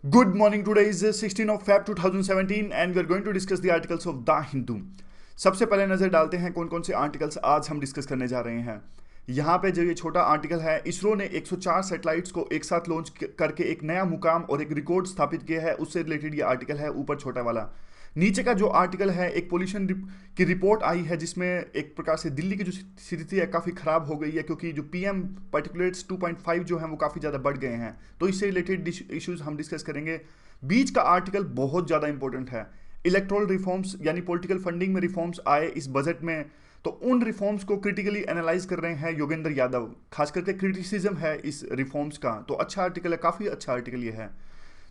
Good morning. Today is 16 of Feb 2017 and we are going to discuss the articles of The Hindu. सबसे पहले नजर डालते हैं कौन कौन से आर्टिकल्स आज हम डिस्कस करने जा रहे हैं। यहाँ पे जो ये छोटा आर्टिकल है, इसरो ने 104 सैटेलाइट्स को एक साथ लॉन्च करके एक नया मुकाम और एक रिकॉर्ड स्थापित किया है, उससे रिलेटेड ये आर्टिकल है ऊपर छोटा वाला। नीचे का जो आर्टिकल है, एक पोल्यूशन की रिपोर्ट आई है जिसमें एक प्रकार से दिल्ली की जो स्थिति है काफ़ी ख़राब हो गई है, क्योंकि जो पीएम पार्टिकुलेट्स 2.5 जो हैं वो काफ़ी ज़्यादा बढ़ गए हैं। तो इससे रिलेटेड इश्यूज हम डिस्कस करेंगे। बीच का आर्टिकल बहुत ज़्यादा इंपॉर्टेंट है। इलेक्टोरल रिफॉर्म्स यानी पॉलिटिकल फंडिंग में रिफॉर्म्स आए इस बजट में, तो उन रिफॉर्म्स को क्रिटिकली एनालाइज कर रहे हैं योगेंद्र यादव। खास करके क्रिटिसिज्म है इस रिफॉर्म्स का, तो अच्छा आर्टिकल है, काफ़ी अच्छा आर्टिकल ये है।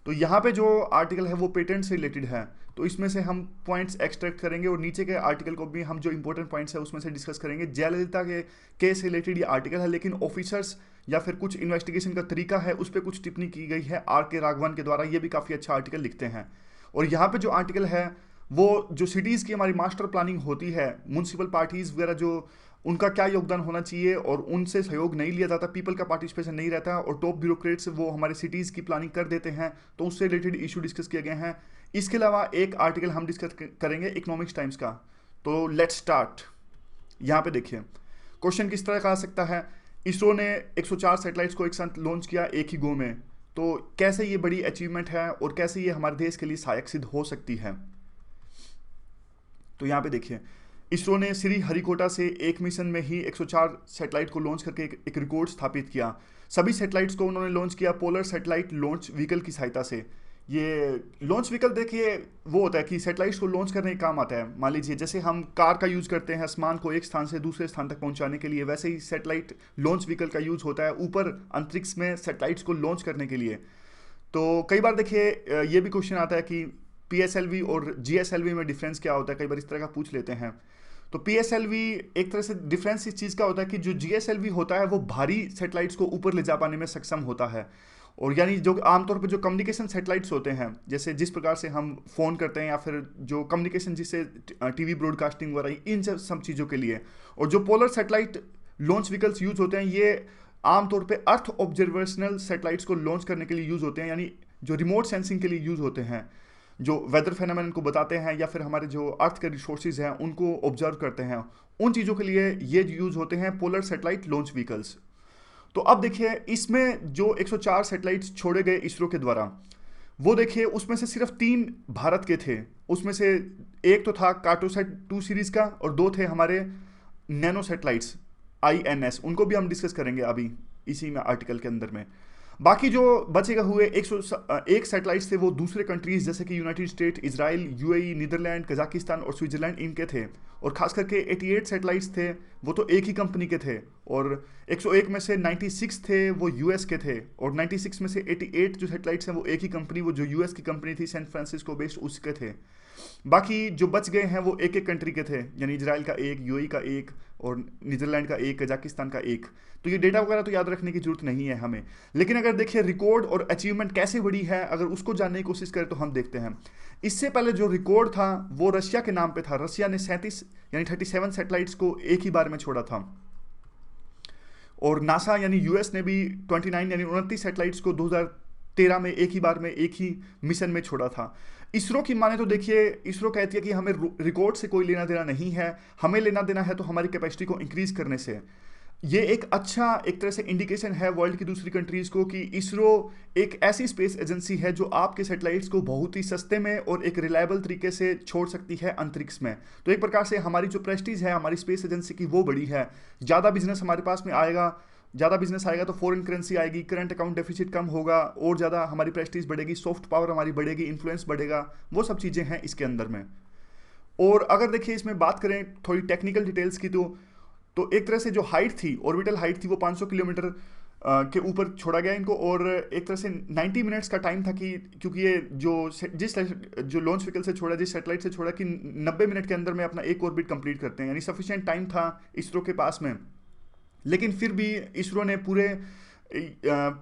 तो यहाँ पे जो आर्टिकल है वो पेटेंट से रिलेटेड है, तो इसमें से हम पॉइंट्स एक्सट्रैक्ट करेंगे और नीचे के आर्टिकल को भी हम जो इंपॉर्टेंट पॉइंट्स है उसमें से डिस्कस करेंगे। जयललिता के केस से रिलेटेड ये आर्टिकल है, लेकिन ऑफिसर्स या फिर कुछ इन्वेस्टिगेशन का तरीका है उस पर कुछ टिप्पणी की गई है आर के राघवन के द्वारा। ये भी काफ़ी अच्छा आर्टिकल लिखते हैं। और यहाँ पे जो आर्टिकल है वो जो सिटीज़ की हमारी मास्टर प्लानिंग होती है, म्यूनसिपल पार्टीज़ वगैरह जो उनका क्या योगदान होना चाहिए और उनसे सहयोग नहीं लिया जाता, पीपल का पार्टिसिपेशन नहीं रहता और टॉप ब्यूरोक्रेट्स वो हमारे सिटीज़ की प्लानिंग कर देते हैं, तो उससे रिलेटेड इशू डिस्कस किए गए हैं। इसके अलावा एक आर्टिकल हम डिस्कस करेंगे इकोनॉमिक्स टाइम्स का। तो लेट्स स्टार्ट। यहाँ पे देखिए क्वेश्चन किस तरह का आ सकता है। इसरो ने 104 सैटेलाइट्स को एक साथ लॉन्च किया एक ही गो में, तो कैसे ये बड़ी अचीवमेंट है और कैसे ये हमारे देश के लिए सहायक सिद्ध हो सकती है। तो यहाँ पे देखिए इसरो ने श्री हरिकोटा से एक मिशन में ही 104 सैटेलाइट को लॉन्च करके एक रिकॉर्ड स्थापित किया। सभी सैटेलाइट्स को उन्होंने लॉन्च किया पोलर सैटेलाइट लॉन्च व्हीकल की सहायता से। ये लॉन्च व्हीकल देखिए वो होता है कि सैटेलाइट्स को लॉन्च करने का काम आता है। मान लीजिए जैसे हम कार का यूज़ करते हैं सामान को एक स्थान से दूसरे स्थान तक पहुंचाने के लिए, वैसे ही सैटेलाइट लॉन्च व्हीकल का यूज़ होता है ऊपर अंतरिक्ष में सैटेलाइट्स को लॉन्च करने के लिए। तो कई बार देखिए ये भी क्वेश्चन आता है कि पीएसएलवी और जीएसएलवी में डिफरेंस क्या होता है, कई बार इस तरह का पूछ लेते हैं। तो पीएसएलवी एक तरह से डिफरेंस इस चीज़ का होता है कि जो जीएसएलवी होता है वो भारी सैटेलाइट्स को ऊपर ले जा पाने में सक्षम होता है। और यानी जो आमतौर पर जो कम्युनिकेशन सैटेलाइट्स होते हैं, जैसे जिस प्रकार से हम फ़ोन करते हैं या फिर जो कम्युनिकेशन जिससे टीवी ब्रॉडकास्टिंग वगैरह इन सब चीज़ों के लिए, और जो polar satellite launch vehicles use होते हैं ये आमतौर पे अर्थ ऑब्जर्वेशनल सैटेलाइट्स को लॉन्च करने के लिए यूज़ होते हैं, यानी जो रिमोट सेंसिंग के लिए यूज़ होते हैं, जो वेदर फेनोमेनन को बताते हैं या फिर हमारे जो अर्थ के रिसोर्सेज हैं उनको ऑब्जर्व करते हैं, उन चीज़ों के लिए ये यूज़ होते हैं पोलर सैटेलाइट लॉन्च व्हीकल्स। तो अब देखिए इसमें जो 104 सैटेलाइट्स छोड़े गए इसरो के द्वारा, वो देखिए उसमें से सिर्फ 3 भारत के थे। उसमें से एक तो था कार्टोसैट 2 सीरीज़ का और 2 थे हमारे नैनो सैटेलाइट्स आईएनएस, उनको भी हम डिस्कस करेंगे अभी इसी में आर्टिकल के अंदर में। बाकी जो बचेगा हुए 101 सैटेलाइट्स थे वो दूसरे कंट्रीज जैसे कि United State, Israel, UAE, Netherland, Kazakhstan और स्विट्जरलैंड इनके थे। और खास करके 88 सैटेलाइट्स थे वो तो एक ही कंपनी के थे, और 101 में से 96 थे वो यूएस के थे, और 96 में से 88 जो सैटेलाइट्स हैं वो एक ही कंपनी, वो जो यूएस की कंपनी थी सैन फ्रांसिस्को बेस्ड, उसके थे। बाकी जो बच गए हैं वो एक एक कंट्री के थे, यानी इजराइल का एक, यूएई का एक और नीदरलैंड का एक, कजाकिस्तान का एक। तो ये डेटा वगैरह तो याद रखने की जरूरत नहीं है हमें, लेकिन अगर देखिए रिकॉर्ड और अचीवमेंट कैसे बड़ी है अगर उसको जानने की कोशिश करें तो हम देखते हैं। इससे पहले जो रिकॉर्ड था वो रशिया के नाम पे था। रशिया ने 37 यानी 37 सैटेलाइट्स को एक ही बार में छोड़ा था, और नासा यानी यूएस ने भी 29 यानी 29 सैटेलाइट्स को 2013 में एक ही बार में एक ही मिशन में छोड़ा था। इसरो की माने तो देखिए इसरो कहती है कि हमें रिकॉर्ड से कोई लेना देना नहीं है, हमें लेना देना है तो हमारी कैपेसिटी को इंक्रीज करने से। ये एक अच्छा एक तरह से इंडिकेशन है वर्ल्ड की दूसरी कंट्रीज को कि इसरो एक ऐसी स्पेस एजेंसी है जो आपके सैटेलाइट्स को बहुत ही सस्ते में और एक रिलायबल तरीके से छोड़ सकती है अंतरिक्ष में। तो एक प्रकार से हमारी जो प्रेस्टीज है हमारी स्पेस एजेंसी की वो बड़ी है। ज़्यादा बिजनेस हमारे पास में आएगा, ज़्यादा बिजनेस आएगा तो फॉरेन करेंसी आएगी, करंट अकाउंट डेफिसिट कम होगा और ज़्यादा हमारी प्रेस्टीज बढ़ेगी, सॉफ्ट पावर हमारी बढ़ेगी, इन्फ्लुएंस बढ़ेगा, वो सब चीज़ें हैं इसके अंदर में। और अगर देखिए इसमें बात करें थोड़ी टेक्निकल डिटेल्स की, तो एक तरह से जो हाइट थी, ऑर्बिटल हाइट थी, वो 500 किलोमीटर के ऊपर छोड़ा गया इनको, और एक तरह से 90 मिनट्स का टाइम था कि क्योंकि ये जो लॉन्च व्हीकल से छोड़ा, जिस सैटेलाइट से छोड़ा कि 90 मिनट के अंदर में अपना एक ऑर्बिट कंप्लीट करते हैं, यानी सफिशिएंट टाइम था इसरो के पास में। लेकिन फिर भी इसरो ने पूरे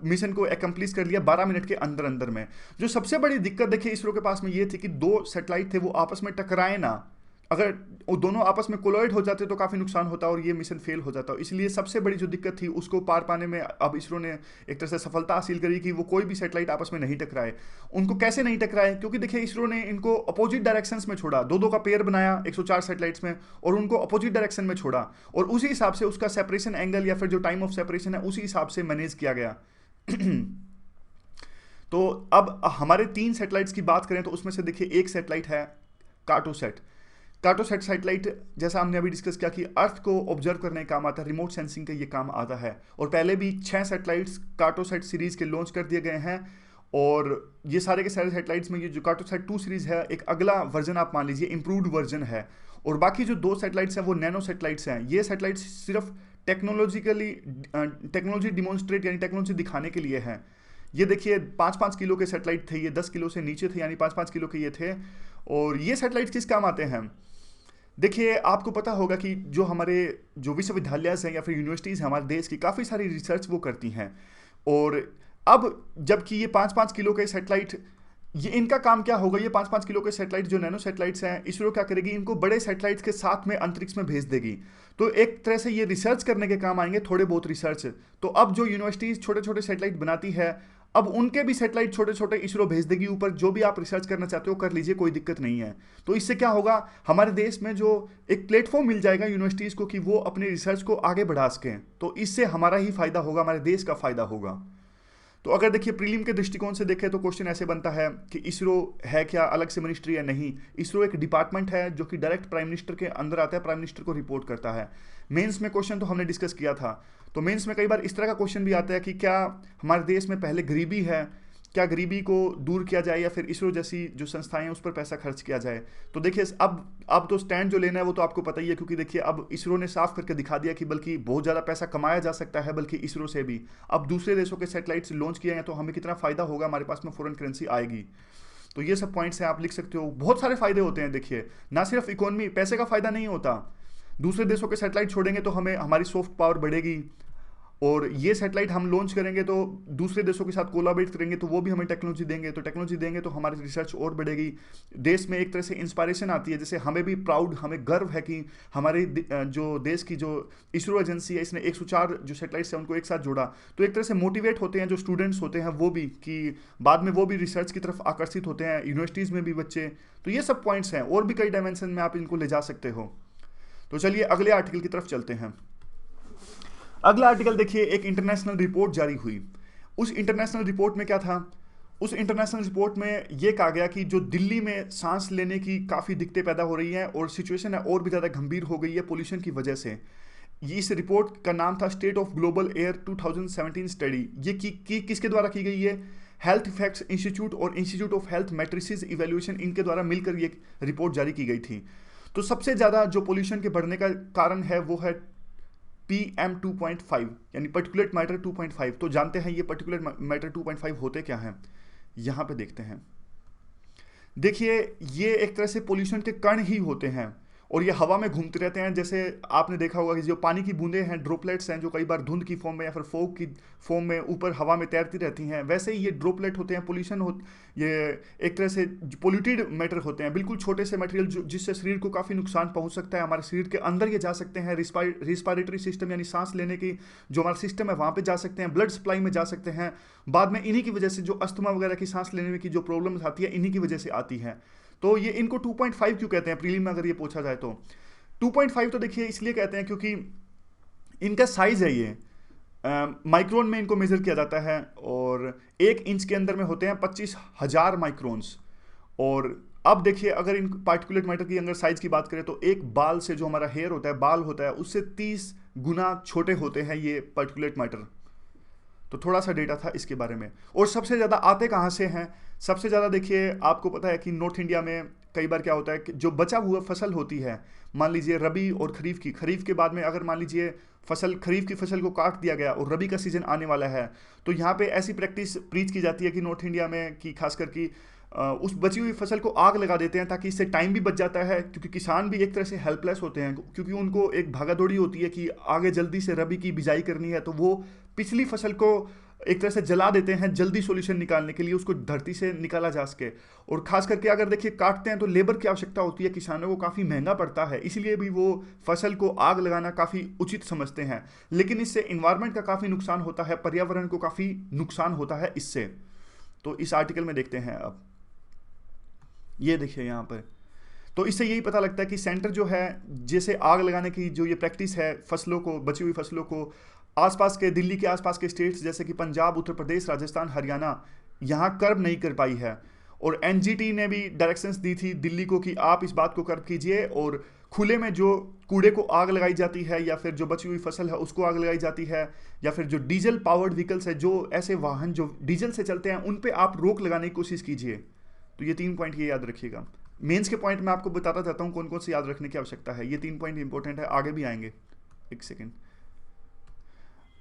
मिशन को एकम्प्लिश कर लिया 12 मिनट के अंदर अंदर में। जो सबसे बड़ी दिक्कत देखिए इसरो के पास में ये थी कि 2 सैटेलाइट थे वो आपस में टकराए ना। अगर वो दोनों आपस में कोलाइड हो जाते तो काफ़ी नुकसान होता और ये मिशन फेल हो जाता। इसलिए सबसे बड़ी जो दिक्कत थी उसको पार पाने में अब इसरो ने एक तरह से सफलता हासिल करी कि वो कोई भी सैटेलाइट आपस में नहीं टकराए। उनको कैसे नहीं टकराए? क्योंकि देखिए इसरो ने इनको अपोजिट डायरेक्शंस में छोड़ा, दो दो का पेयर बनाया 104 सैटेलाइट्स में और उनको अपोजिट डायरेक्शन में छोड़ा, और उसी हिसाब से उसका सेपरेशन एंगल या फिर जो टाइम ऑफ सेपरेशन है उसी हिसाब से मैनेज किया गया। तो अब हमारे 3 सैटेलाइट्स की बात करें तो उसमें से देखिए एक सैटेलाइट है कार्टोसैट। कार्टोसैट सैटेलाइट, जैसा हमने अभी डिस्कस किया कि अर्थ को ऑब्जर्व करने का काम आता है, रिमोट सेंसिंग का ये काम आता है। और पहले भी 6 सैटेलाइट्स कार्टोसैट सीरीज के लॉन्च कर दिए गए हैं, और ये सारे के सारे सैटेलाइट्स में ये जो कार्टोसैट 2 सीरीज है एक अगला वर्जन आप मान लीजिए इम्प्रूव्ड वर्जन है। और बाकी जो 2 सैटेलाइट्स हैं वो नैनो सैटेलाइट्स हैं। ये सैटेलाइट्स सिर्फ टेक्नोलॉजी डिमॉन्स्ट्रेट यानी टेक्नोलॉजी दिखाने के लिए हैं। ये देखिए 5-5 किलो के सैटेलाइट थे, ये 10 किलो से नीचे थे, यानी 5-5 किलो के ये थे। और ये सैटेलाइट किस काम आते हैं? देखिए आपको पता होगा कि जो हमारे जो विश्वविद्यालय हैं या फिर यूनिवर्सिटीज़ हैं हमारे देश की, काफ़ी सारी रिसर्च वो करती हैं। और अब जबकि ये 5-5 किलो के सैटेलाइट, ये इनका काम क्या होगा? ये 5-5 किलो के सैटेलाइट जो नैनो सैटेलाइट्स हैं, इसरो क्या करेगी? इनको बड़े सैटेलाइट्स के साथ में अंतरिक्ष में भेज देगी। तो एक तरह से ये रिसर्च करने के काम आएंगे, थोड़े बहुत रिसर्च। तो अब जो यूनिवर्सिटीज़ छोटे छोटे सैटेलाइट बनाती है, अब उनके भी सैटेलाइट छोटे छोटे इसरो भेज देगी ऊपर। जो भी आप रिसर्च करना चाहते हो कर लीजिए, कोई दिक्कत नहीं है। तो इससे क्या होगा? हमारे देश में जो एक प्लेटफॉर्म मिल जाएगा यूनिवर्सिटीज़ को कि वो अपने रिसर्च को आगे बढ़ा सकें। तो इससे हमारा ही फायदा होगा, हमारे देश का फायदा होगा। तो अगर देखिए प्रीलिम के दृष्टिकोण से देखें तो क्वेश्चन ऐसे बनता है कि इसरो है क्या अलग से मिनिस्ट्री या नहीं? इसरो एक डिपार्टमेंट है जो कि डायरेक्ट प्राइम मिनिस्टर के अंदर आता है, प्राइम मिनिस्टर को रिपोर्ट करता है। मेंस में क्वेश्चन तो हमने डिस्कस किया था। तो मेंस में कई बार इस तरह का क्वेश्चन भी आता है कि क्या हमारे देश में पहले गरीबी है, क्या गरीबी को दूर किया जाए या फिर इसरो जैसी जो संस्थाएं हैं उस पर पैसा खर्च किया जाए? तो देखिए अब तो स्टैंड जो लेना है वो तो आपको पता ही है, क्योंकि देखिए अब इसरो ने साफ करके दिखा दिया कि बल्कि बहुत ज़्यादा पैसा कमाया जा सकता है, बल्कि इसरो से भी। अब दूसरे देशों के सैटेलाइट्स लॉन्च किए हैं तो हमें कितना फ़ायदा होगा, हमारे पास में फॉरेन करेंसी आएगी। तो ये सब पॉइंट्स हैं, आप लिख सकते हो। बहुत सारे फायदे होते हैं। देखिए ना सिर्फ इकोनॉमी, पैसे का फ़ायदा नहीं होता। दूसरे देशों के सैटेलाइट छोड़ेंगे तो हमें हमारी सॉफ्ट पावर बढ़ेगी, और ये सैटेलाइट हम लॉन्च करेंगे तो दूसरे देशों के साथ कोलाबरेट करेंगे तो वो भी हमें टेक्नोलॉजी देंगे, तो टेक्नोलॉजी देंगे तो हमारी रिसर्च और बढ़ेगी। देश में एक तरह से इंस्पायरेशन आती है, जैसे हमें भी प्राउड, हमें गर्व है कि हमारे जो देश की जो इसरो एजेंसी है इसने 104 जो सैटेलाइट्स हैं उनको एक साथ जोड़ा। तो एक तरह से मोटिवेट होते हैं जो स्टूडेंट्स होते हैं वो भी, कि बाद में वो भी रिसर्च की तरफ आकर्षित होते हैं, यूनिवर्सिटीज़ में भी बच्चे। तो ये सब पॉइंट्स हैं, और भी कई डायमेंशन में आप इनको ले जा सकते हो। तो चलिए अगले आर्टिकल की तरफ चलते हैं। अगला आर्टिकल देखिए, एक इंटरनेशनल रिपोर्ट जारी हुई। उस इंटरनेशनल रिपोर्ट में क्या था? उस इंटरनेशनल रिपोर्ट में ये कहा गया कि जो दिल्ली में सांस लेने की काफ़ी दिक्कतें पैदा हो रही हैं और सिचुएशन है और भी ज़्यादा गंभीर हो गई है पोल्यूशन की वजह से। इस रिपोर्ट का नाम था state of global air 2017 study. ये किसके द्वारा की गई है? हेल्थ इफेक्ट्स इंस्टीट्यूट और institute of health matrices evaluation, इनके द्वारा मिलकर ये रिपोर्ट जारी की गई थी। तो सबसे ज़्यादा जो पोल्यूशन के बढ़ने का कारण है वो है PM 2.5 यानी पर्टिकुलेट मैटर 2.5। तो जानते हैं ये पर्टिकुलेट मैटर 2.5 होते क्या हैं? यहाँ पे देखते हैं। देखिए ये एक तरह से पोल्यूशन के कण ही होते हैं, और ये हवा में घूमते रहते हैं। जैसे आपने देखा होगा कि जो पानी की बूंदें हैं, ड्रॉपलेट्स हैं, जो कई बार धुंध की फॉर्म में या फिर फॉग की फॉर्म में ऊपर हवा में तैरती रहती हैं, वैसे ही ये ड्रॉपलेट होते हैं। पोल्यूशन ये एक तरह से पोल्यूटेड मैटर होते हैं, बिल्कुल छोटे से मटेरियल जिससे शरीर को काफ़ी नुकसान पहुंच सकता है। हमारे शरीर के अंदर ये जा सकते हैं, रिस्पायरेटरी सिस्टम यानी सांस लेने की जो हमारा सिस्टम है वहाँ पर जा सकते हैं, ब्लड सप्लाई में जा सकते हैं। बाद में इन्हीं की वजह से जो अस्थमा वगैरह की सांस लेने में की जो प्रॉब्लम्स आती है, इन्हीं की वजह से आती है। तो ये इनको 2.5 क्यों कहते हैं प्रीलिम में अगर ये पूछा जाए तो? 2.5 तो देखिए इसलिए कहते हैं क्योंकि इनका साइज है, ये माइक्रोन में इनको मेजर किया जाता है, और 1 इंच के अंदर में होते हैं 25,000 माइक्रोन्स। और अब देखिए अगर इन पार्टिकुलेट मैटर की अगर साइज की बात करें तो एक बाल से जो हमारा हेयर होता है, बाल होता है, उससे 30 गुना छोटे होते हैं ये पार्टिकुलेट मैटर। तो थोड़ा सा डेटा था इसके बारे में। और सबसे ज़्यादा आते कहाँ से हैं? सबसे ज़्यादा देखिए आपको पता है कि नॉर्थ इंडिया में कई बार क्या होता है कि जो बचा हुआ फसल होती है, मान लीजिए रबी और खरीफ की, खरीफ के बाद में अगर मान लीजिए खरीफ की फसल को काट दिया गया और रबी का सीजन आने वाला है, तो यहाँ पे ऐसी प्रैक्टिस प्रीच की जाती है कि नॉर्थ इंडिया में कि खासकर कि उस बची हुई फसल को आग लगा देते हैं, ताकि इससे टाइम भी बच जाता है, क्योंकि किसान भी एक तरह से हेल्पलेस होते हैं, क्योंकि उनको एक भागादौड़ी होती है कि आगे जल्दी से रबी की बिजाई करनी है, तो वो पिछली फसल को एक तरह से जला देते हैं जल्दी सॉल्यूशन निकालने के लिए, उसको धरती से निकाला जा सके। और खास करके अगर देखिए काटते हैं तो लेबर की आवश्यकता होती है, किसानों को काफ़ी महंगा पड़ता है, इसलिए भी वो फसल को आग लगाना काफ़ी उचित समझते हैं। लेकिन इससे इन्वायरमेंट का काफ़ी नुकसान होता है, पर्यावरण को काफ़ी नुकसान होता है इससे। तो इस आर्टिकल में देखते हैं अब, ये देखिए यहाँ पर, तो इससे यही पता लगता है कि सेंटर जो है, जैसे आग लगाने की जो ये प्रैक्टिस है, फसलों को, बची हुई फसलों को आसपास के, दिल्ली के आसपास के स्टेट्स जैसे कि पंजाब, उत्तर प्रदेश, राजस्थान, हरियाणा, यहाँ कर्ब नहीं कर पाई है। और एनजीटी ने भी डायरेक्शंस दी थी दिल्ली को कि आप इस बात को कर्ब कीजिए, और खुले में जो कूड़े को आग लगाई जाती है या फिर जो बची हुई फसल है उसको आग लगाई जाती है, या फिर जो डीजल पावर्ड व्हीकल्स है, जो ऐसे वाहन जो डीजल से चलते हैं, उन पे आप रोक लगाने की कोशिश कीजिए। तो ये 3 पॉइंट ये याद रखिएगा। मेंस के पॉइंट मैं आपको बताता जाता हूँ कौन कौन से याद रखने की आवश्यकता है। ये 3 पॉइंट इंपॉर्टेंट है, आगे भी आएंगे। एक सेकेंड।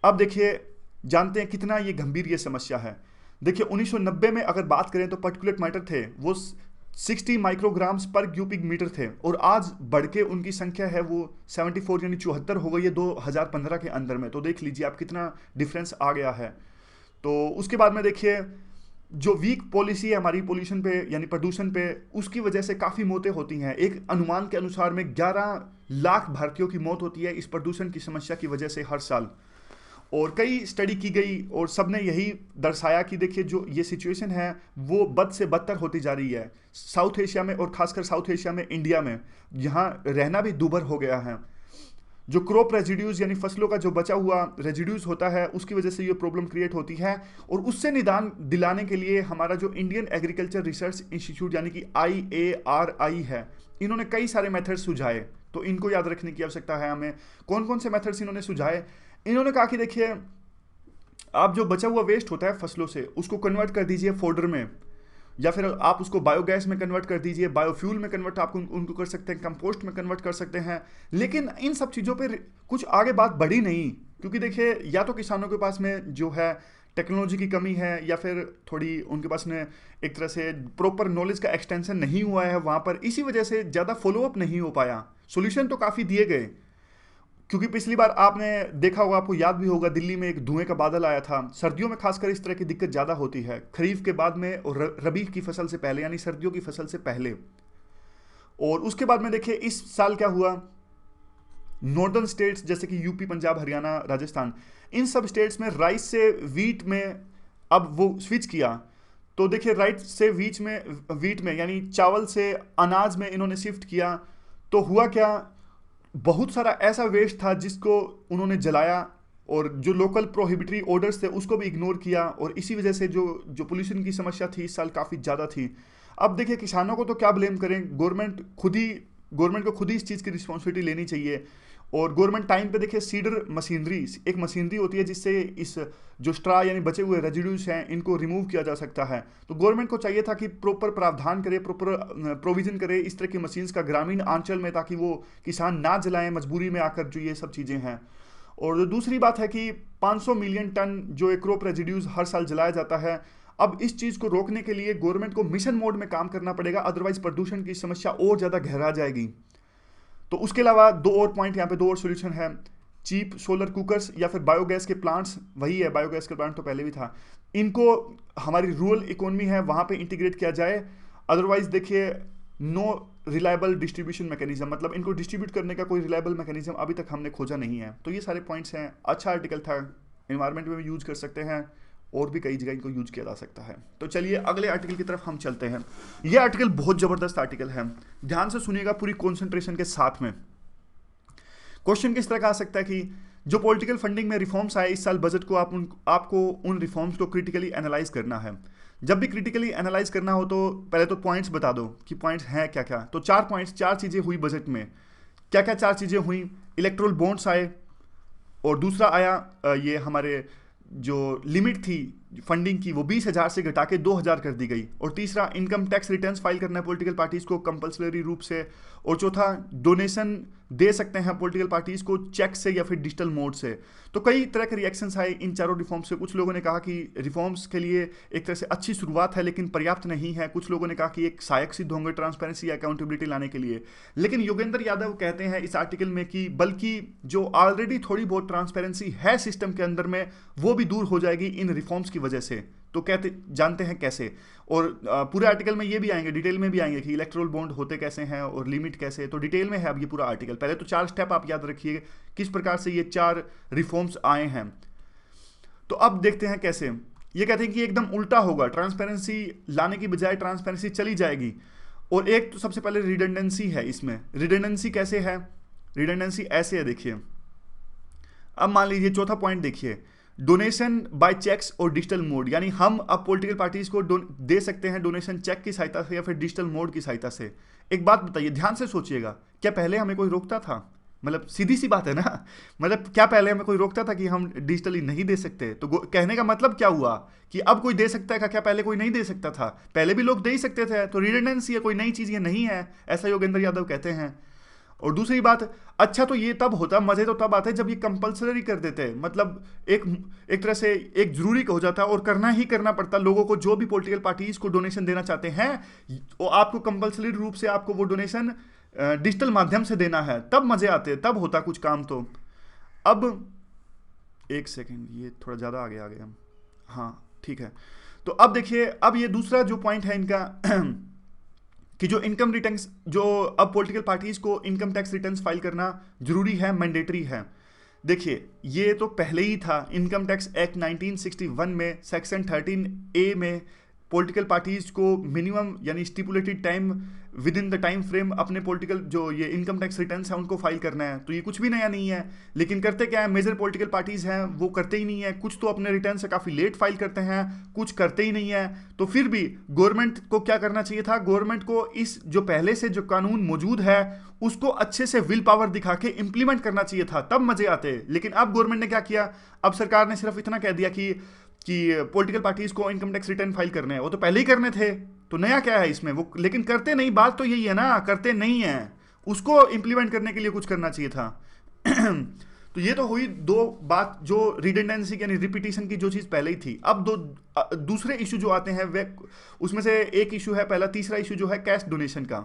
अब देखिए, जानते हैं कितना ये गंभीर ये समस्या है। देखिए 1990 में अगर बात करें तो पार्टिकुलेट मैटर थे वो 60 माइक्रोग्राम्स पर क्यूबिक मीटर थे, और आज बढ़ के उनकी संख्या है वो 74 यानी 74 हो गई है 2015 के अंदर में। तो देख लीजिए आप कितना डिफरेंस आ गया है। तो उसके बाद में देखिए जो वीक पॉलिसी है हमारी पोल्यूशन पे यानी प्रदूषण पे, उसकी वजह से काफ़ी मौतें होती हैं। एक अनुमान के अनुसार में 11 लाख भारतीयों की मौत होती है इस प्रदूषण की समस्या की वजह से हर साल। और कई स्टडी की गई और सबने यही दर्शाया कि देखिए जो ये सिचुएशन है वो बद से बदतर होती जा रही है साउथ एशिया में, और खासकर साउथ एशिया में, इंडिया में, यहाँ रहना भी दूभर हो गया है। जो क्रॉप रेजिड्यूज यानी फसलों का जो बचा हुआ रेजिड्यूज होता है उसकी वजह से ये प्रॉब्लम क्रिएट होती है। और उससे निदान दिलाने के लिए हमारा जो इंडियन एग्रीकल्चर रिसर्च इंस्टीट्यूट यानी कि IARI है, इन्होंने कई सारे मेथड्स सुझाए। तो इनको याद रखने की आवश्यकता है हमें। कौन कौन से मेथड्स इन्होंने सुझाए? इन्होंने कहा कि देखिए आप जो बचा हुआ वेस्ट होता है फसलों से उसको कन्वर्ट कर दीजिए फोडर में, या फिर आप उसको बायोगैस में कन्वर्ट कर दीजिए, बायोफ्यूल में कन्वर्ट आप उनको कर सकते हैं, कंपोस्ट में कन्वर्ट कर सकते हैं। लेकिन इन सब चीज़ों पे कुछ आगे बात बढ़ी नहीं, क्योंकि देखिए या तो किसानों के पास में जो है टेक्नोलॉजी की कमी है, या फिर थोड़ी उनके पास में एक तरह से प्रॉपर नॉलेज का एक्सटेंशन नहीं हुआ है वहाँ पर, इसी वजह से ज़्यादा फॉलोअप नहीं हो पाया। सोल्यूशन तो काफ़ी दिए गए, क्योंकि पिछली बार आपने देखा होगा, आपको याद भी होगा, दिल्ली में एक धुएं का बादल आया था। सर्दियों में खासकर इस तरह की दिक्कत ज़्यादा होती है, खरीफ के बाद में और रबी की फसल से पहले, यानी सर्दियों की फसल से पहले। और उसके बाद में देखिए इस साल क्या हुआ, नॉर्दर्न स्टेट्स जैसे कि यूपी, पंजाब, हरियाणा, राजस्थान, इन सब स्टेट्स में राइस से वीट में अब वो स्विच किया। तो देखिए राइस से वीट में यानी चावल से अनाज में इन्होंने शिफ्ट किया। तो हुआ क्या, बहुत सारा ऐसा वेस्ट था जिसको उन्होंने जलाया, और जो लोकल प्रोहिबिटरी ऑर्डर्स थे उसको भी इग्नोर किया, और इसी वजह से जो पोल्यूशन की समस्या थी इस साल काफ़ी ज़्यादा थी। अब देखिए किसानों को तो क्या ब्लेम करें, गवर्नमेंट को खुद ही इस चीज़ की रिस्पॉन्सिबिलिटी लेनी चाहिए। और गवर्नमेंट टाइम पे देखिए सीडर मशीनरी, एक मशीनरी होती है जिससे इस जो स्ट्रा यानी बचे हुए रेजिड्यूज हैं इनको रिमूव किया जा सकता है। तो गवर्नमेंट को चाहिए था कि प्रॉपर प्रावधान करे, प्रॉपर प्रोविजन करे इस तरह की मशीन्स का ग्रामीण अंचल में, ताकि वो किसान ना जलाएं मजबूरी में आकर, जो ये सब चीज़ें हैं। और दूसरी बात है कि 500 मिलियन टन जो एक क्रॉप रेजिड्यूज हर साल जलाया जाता है, अब इस चीज़ को रोकने के लिए गवर्नमेंट को मिशन मोड में काम करना पड़ेगा, अदरवाइज प्रदूषण की समस्या और ज़्यादा गहरा जाएगी। तो उसके अलावा 2 और पॉइंट यहाँ पे, 2 और सोल्यूशन है, चीप सोलर कुकर्स या फिर बायोगैस के प्लांट्स। वही है, बायोगैस के प्लांट तो पहले भी था, इनको हमारी रूरल इकोनॉमी है वहाँ पे इंटीग्रेट किया जाए। अदरवाइज देखिए नो रिलायबल डिस्ट्रीब्यूशन मैकेनिज्म, मतलब इनको डिस्ट्रीब्यूट करने का कोई रिलायबल मैकेनिज्म अभी तक हमने खोजा नहीं है। तो ये सारे पॉइंट्स हैं। अच्छा आर्टिकल था, एनवायरनमेंट में भी यूज कर सकते हैं और भी कई जगह इनको यूज किया जा सकता है। तो चलिए अगले आर्टिकल की तरफ हम चलते हैं। ये आर्टिकल बहुत जबरदस्त आर्टिकल है, ध्यान से सुनिएगा पूरी कॉन्सेंट्रेशन के साथ में। क्वेश्चन किस तरह का आ सकता है कि जो पॉलिटिकल फंडिंग में रिफॉर्म्स आए इस साल बजट को, आपको उन रिफॉर्म्स को क्रिटिकली एनालाइज करना है। जब भी क्रिटिकली एनालाइज करना हो तो पहले तो पॉइंट्स बता दो कि पॉइंट्स हैं क्या क्या। तो 4 पॉइंट्स, 4 चीज़ें हुई बजट में। क्या क्या 4 चीज़ें हुई? इलेक्ट्रोल बॉन्ड्स आए, और दूसरा आया ये हमारे जो लिमिट थी फंडिंग की वो 20,000 से घटा के 2,000 कर दी गई। और तीसरा इनकम टैक्स रिटर्न्स फाइल करना है पॉलिटिकल पार्टीज को कंपल्सरी रूप से। और चौथा डोनेशन दे सकते हैं पॉलिटिकल पार्टीज को चेक से या फिर डिजिटल मोड से। तो कई तरह के रिएक्शंस आए इन चारों रिफॉर्म्स से। कुछ लोगों ने कहा कि रिफॉर्म्स के लिए एक तरह से अच्छी शुरुआत है लेकिन पर्याप्त नहीं है। कुछ लोगों ने कहा कि एक सहायक सिद्ध होंगे ट्रांसपेरेंसी या अकाउंटेबिलिटी लाने के लिए। लेकिन योगेंद्र यादव कहते हैं इस आर्टिकल में कि बल्कि जो ऑलरेडी थोड़ी बहुत ट्रांसपेरेंसी है सिस्टम के अंदर में, वो भी दूर हो जाएगी इन रिफॉर्म्स की वजह से। तो कहते जानते हैं कैसे, और पूरे आर्टिकल में ये भी आएंगे, डिटेल में भी आएंगे कि इलेक्टोरल बॉन्ड होते कैसे हैं और लिमिट कैसे। तो डिटेल में है अब ये पूरा आर्टिकल। पहले तो 4 स्टेप आप याद रखिए किस प्रकार से ये 4 रिफॉर्म्स आए हैं। तो अब देखते हैं कैसे। ये कहते हैं कि एकदम उल्टा होगा, ट्रांसपेरेंसी लाने की बजाय ट्रांसपेरेंसी चली जाएगी। और एक तो सबसे पहले रिडंडेंसी है इसमें। रिडंडेंसी कैसे है? रिडंडेंसी ऐसे है, देखिए। अब मान लीजिए चौथा पॉइंट देखिए, डोनेशन बाय चेक्स और डिजिटल मोड, यानी हम अब पॉलिटिकल पार्टीज को दे सकते हैं डोनेशन चेक की सहायता से या फिर डिजिटल मोड की सहायता से। एक बात बताइए, ध्यान से सोचिएगा, क्या पहले हमें कोई रोकता था? मतलब सीधी सी बात है ना, मतलब क्या पहले हमें कोई रोकता था कि हम डिजिटली नहीं दे सकते? तो कहने का मतलब क्या हुआ कि अब कोई दे सकता है? क्या पहले कोई नहीं दे सकता था? पहले भी लोग दे ही सकते थे। तो रिडंडेंसी है, कोई नई चीज़ ये नहीं है, ऐसा योगेंद्र यादव कहते हैं। और दूसरी बात, अच्छा तो ये तब होता, मजे तो तब आते जब ये कंपलसरी कर देते, मतलब एक तरह से एक जरूरी हो जाता और करना ही करना पड़ता लोगों को। जो भी पॉलिटिकल पार्टीज को डोनेशन देना चाहते हैं वो आपको कंपलसरी रूप से आपको वो डोनेशन डिजिटल माध्यम से देना है, तब मजे आते, तब होता कुछ काम। तो अब एक सेकेंड, ये थोड़ा ज़्यादा आगे आ गए हम। हाँ ठीक है। तो अब देखिए, अब ये दूसरा जो पॉइंट है इनका कि जो इनकम रिटर्न्स, जो अब पॉलिटिकल पार्टीज को इनकम टैक्स रिटर्न्स फाइल करना जरूरी है, मैंडेटरी है। देखिए ये तो पहले ही था। इनकम टैक्स एक्ट 1961 में सेक्शन 13A में पॉलिटिकल पार्टीज को मिनिमम यानी stipulated time with in the time frame अपने पॉलिटिकल जो ये इनकम टैक्स रिटर्न्स है उनको फाइल करना है। तो ये कुछ भी नया नहीं है। लेकिन करते क्या है, मेजर पॉलिटिकल पार्टीज हैं वो करते ही नहीं है। कुछ तो अपने रिटर्न से काफ़ी लेट फाइल करते हैं, कुछ करते ही नहीं है। तो फिर भी गवर्नमेंट को क्या करना चाहिए था? गवर्नमेंट को इस जो पहले से जो कानून मौजूद है उसको अच्छे से विल पावर दिखा के इंप्लीमेंट करना चाहिए था, तब मजे आते। लेकिन अब गवर्नमेंट ने क्या किया? अब सरकार ने सिर्फ इतना कह दिया कि पॉलिटिकल पार्टीज को इनकम टैक्स रिटर्न फाइल करने हैं। वो तो पहले ही करने थे, तो नया क्या है इसमें? वो लेकिन करते नहीं। बात तो यही है ना, करते नहीं है। उसको इंप्लीमेंट करने के लिए कुछ करना चाहिए था। तो ये तो हुई दो बात, जो रिडंडेंसी यानी रिपीटिशन की जो चीज़ पहले ही थी। अब दूसरे इशू जो आते हैं वे, उसमें से एक इशू है पहला, तीसरा इशू जो है कैश डोनेशन का।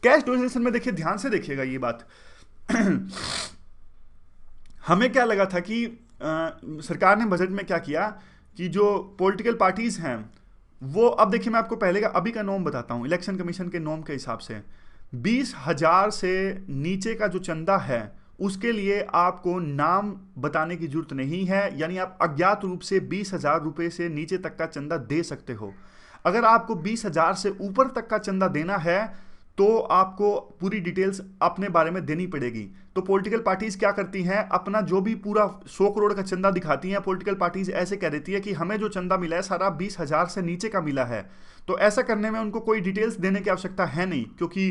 कैश डोनेशन में देखिए, ध्यान से देखिएगा ये बात। हमें क्या लगा था कि सरकार ने बजट में क्या किया कि जो पॉलिटिकल पार्टीज हैं वो, अब देखिए मैं आपको पहले का अभी का नॉर्म बताता हूँ। इलेक्शन कमीशन के नॉर्म के हिसाब से 20,000 से नीचे का जो चंदा है उसके लिए आपको नाम बताने की जरूरत नहीं है, यानी आप अज्ञात रूप से 20,000 रुपये से नीचे तक का चंदा दे सकते हो। अगर आपको 20,000 से ऊपर तक का चंदा देना है तो आपको पूरी डिटेल्स अपने बारे में देनी पड़ेगी। तो पॉलिटिकल पार्टीज क्या करती हैं, अपना जो भी पूरा 100 करोड़ का चंदा दिखाती हैं। पॉलिटिकल पार्टीज ऐसे कह देती है कि हमें जो चंदा मिला है सारा 20,000 से नीचे का मिला है। तो ऐसा करने में उनको कोई डिटेल्स देने की आवश्यकता है नहीं, क्योंकि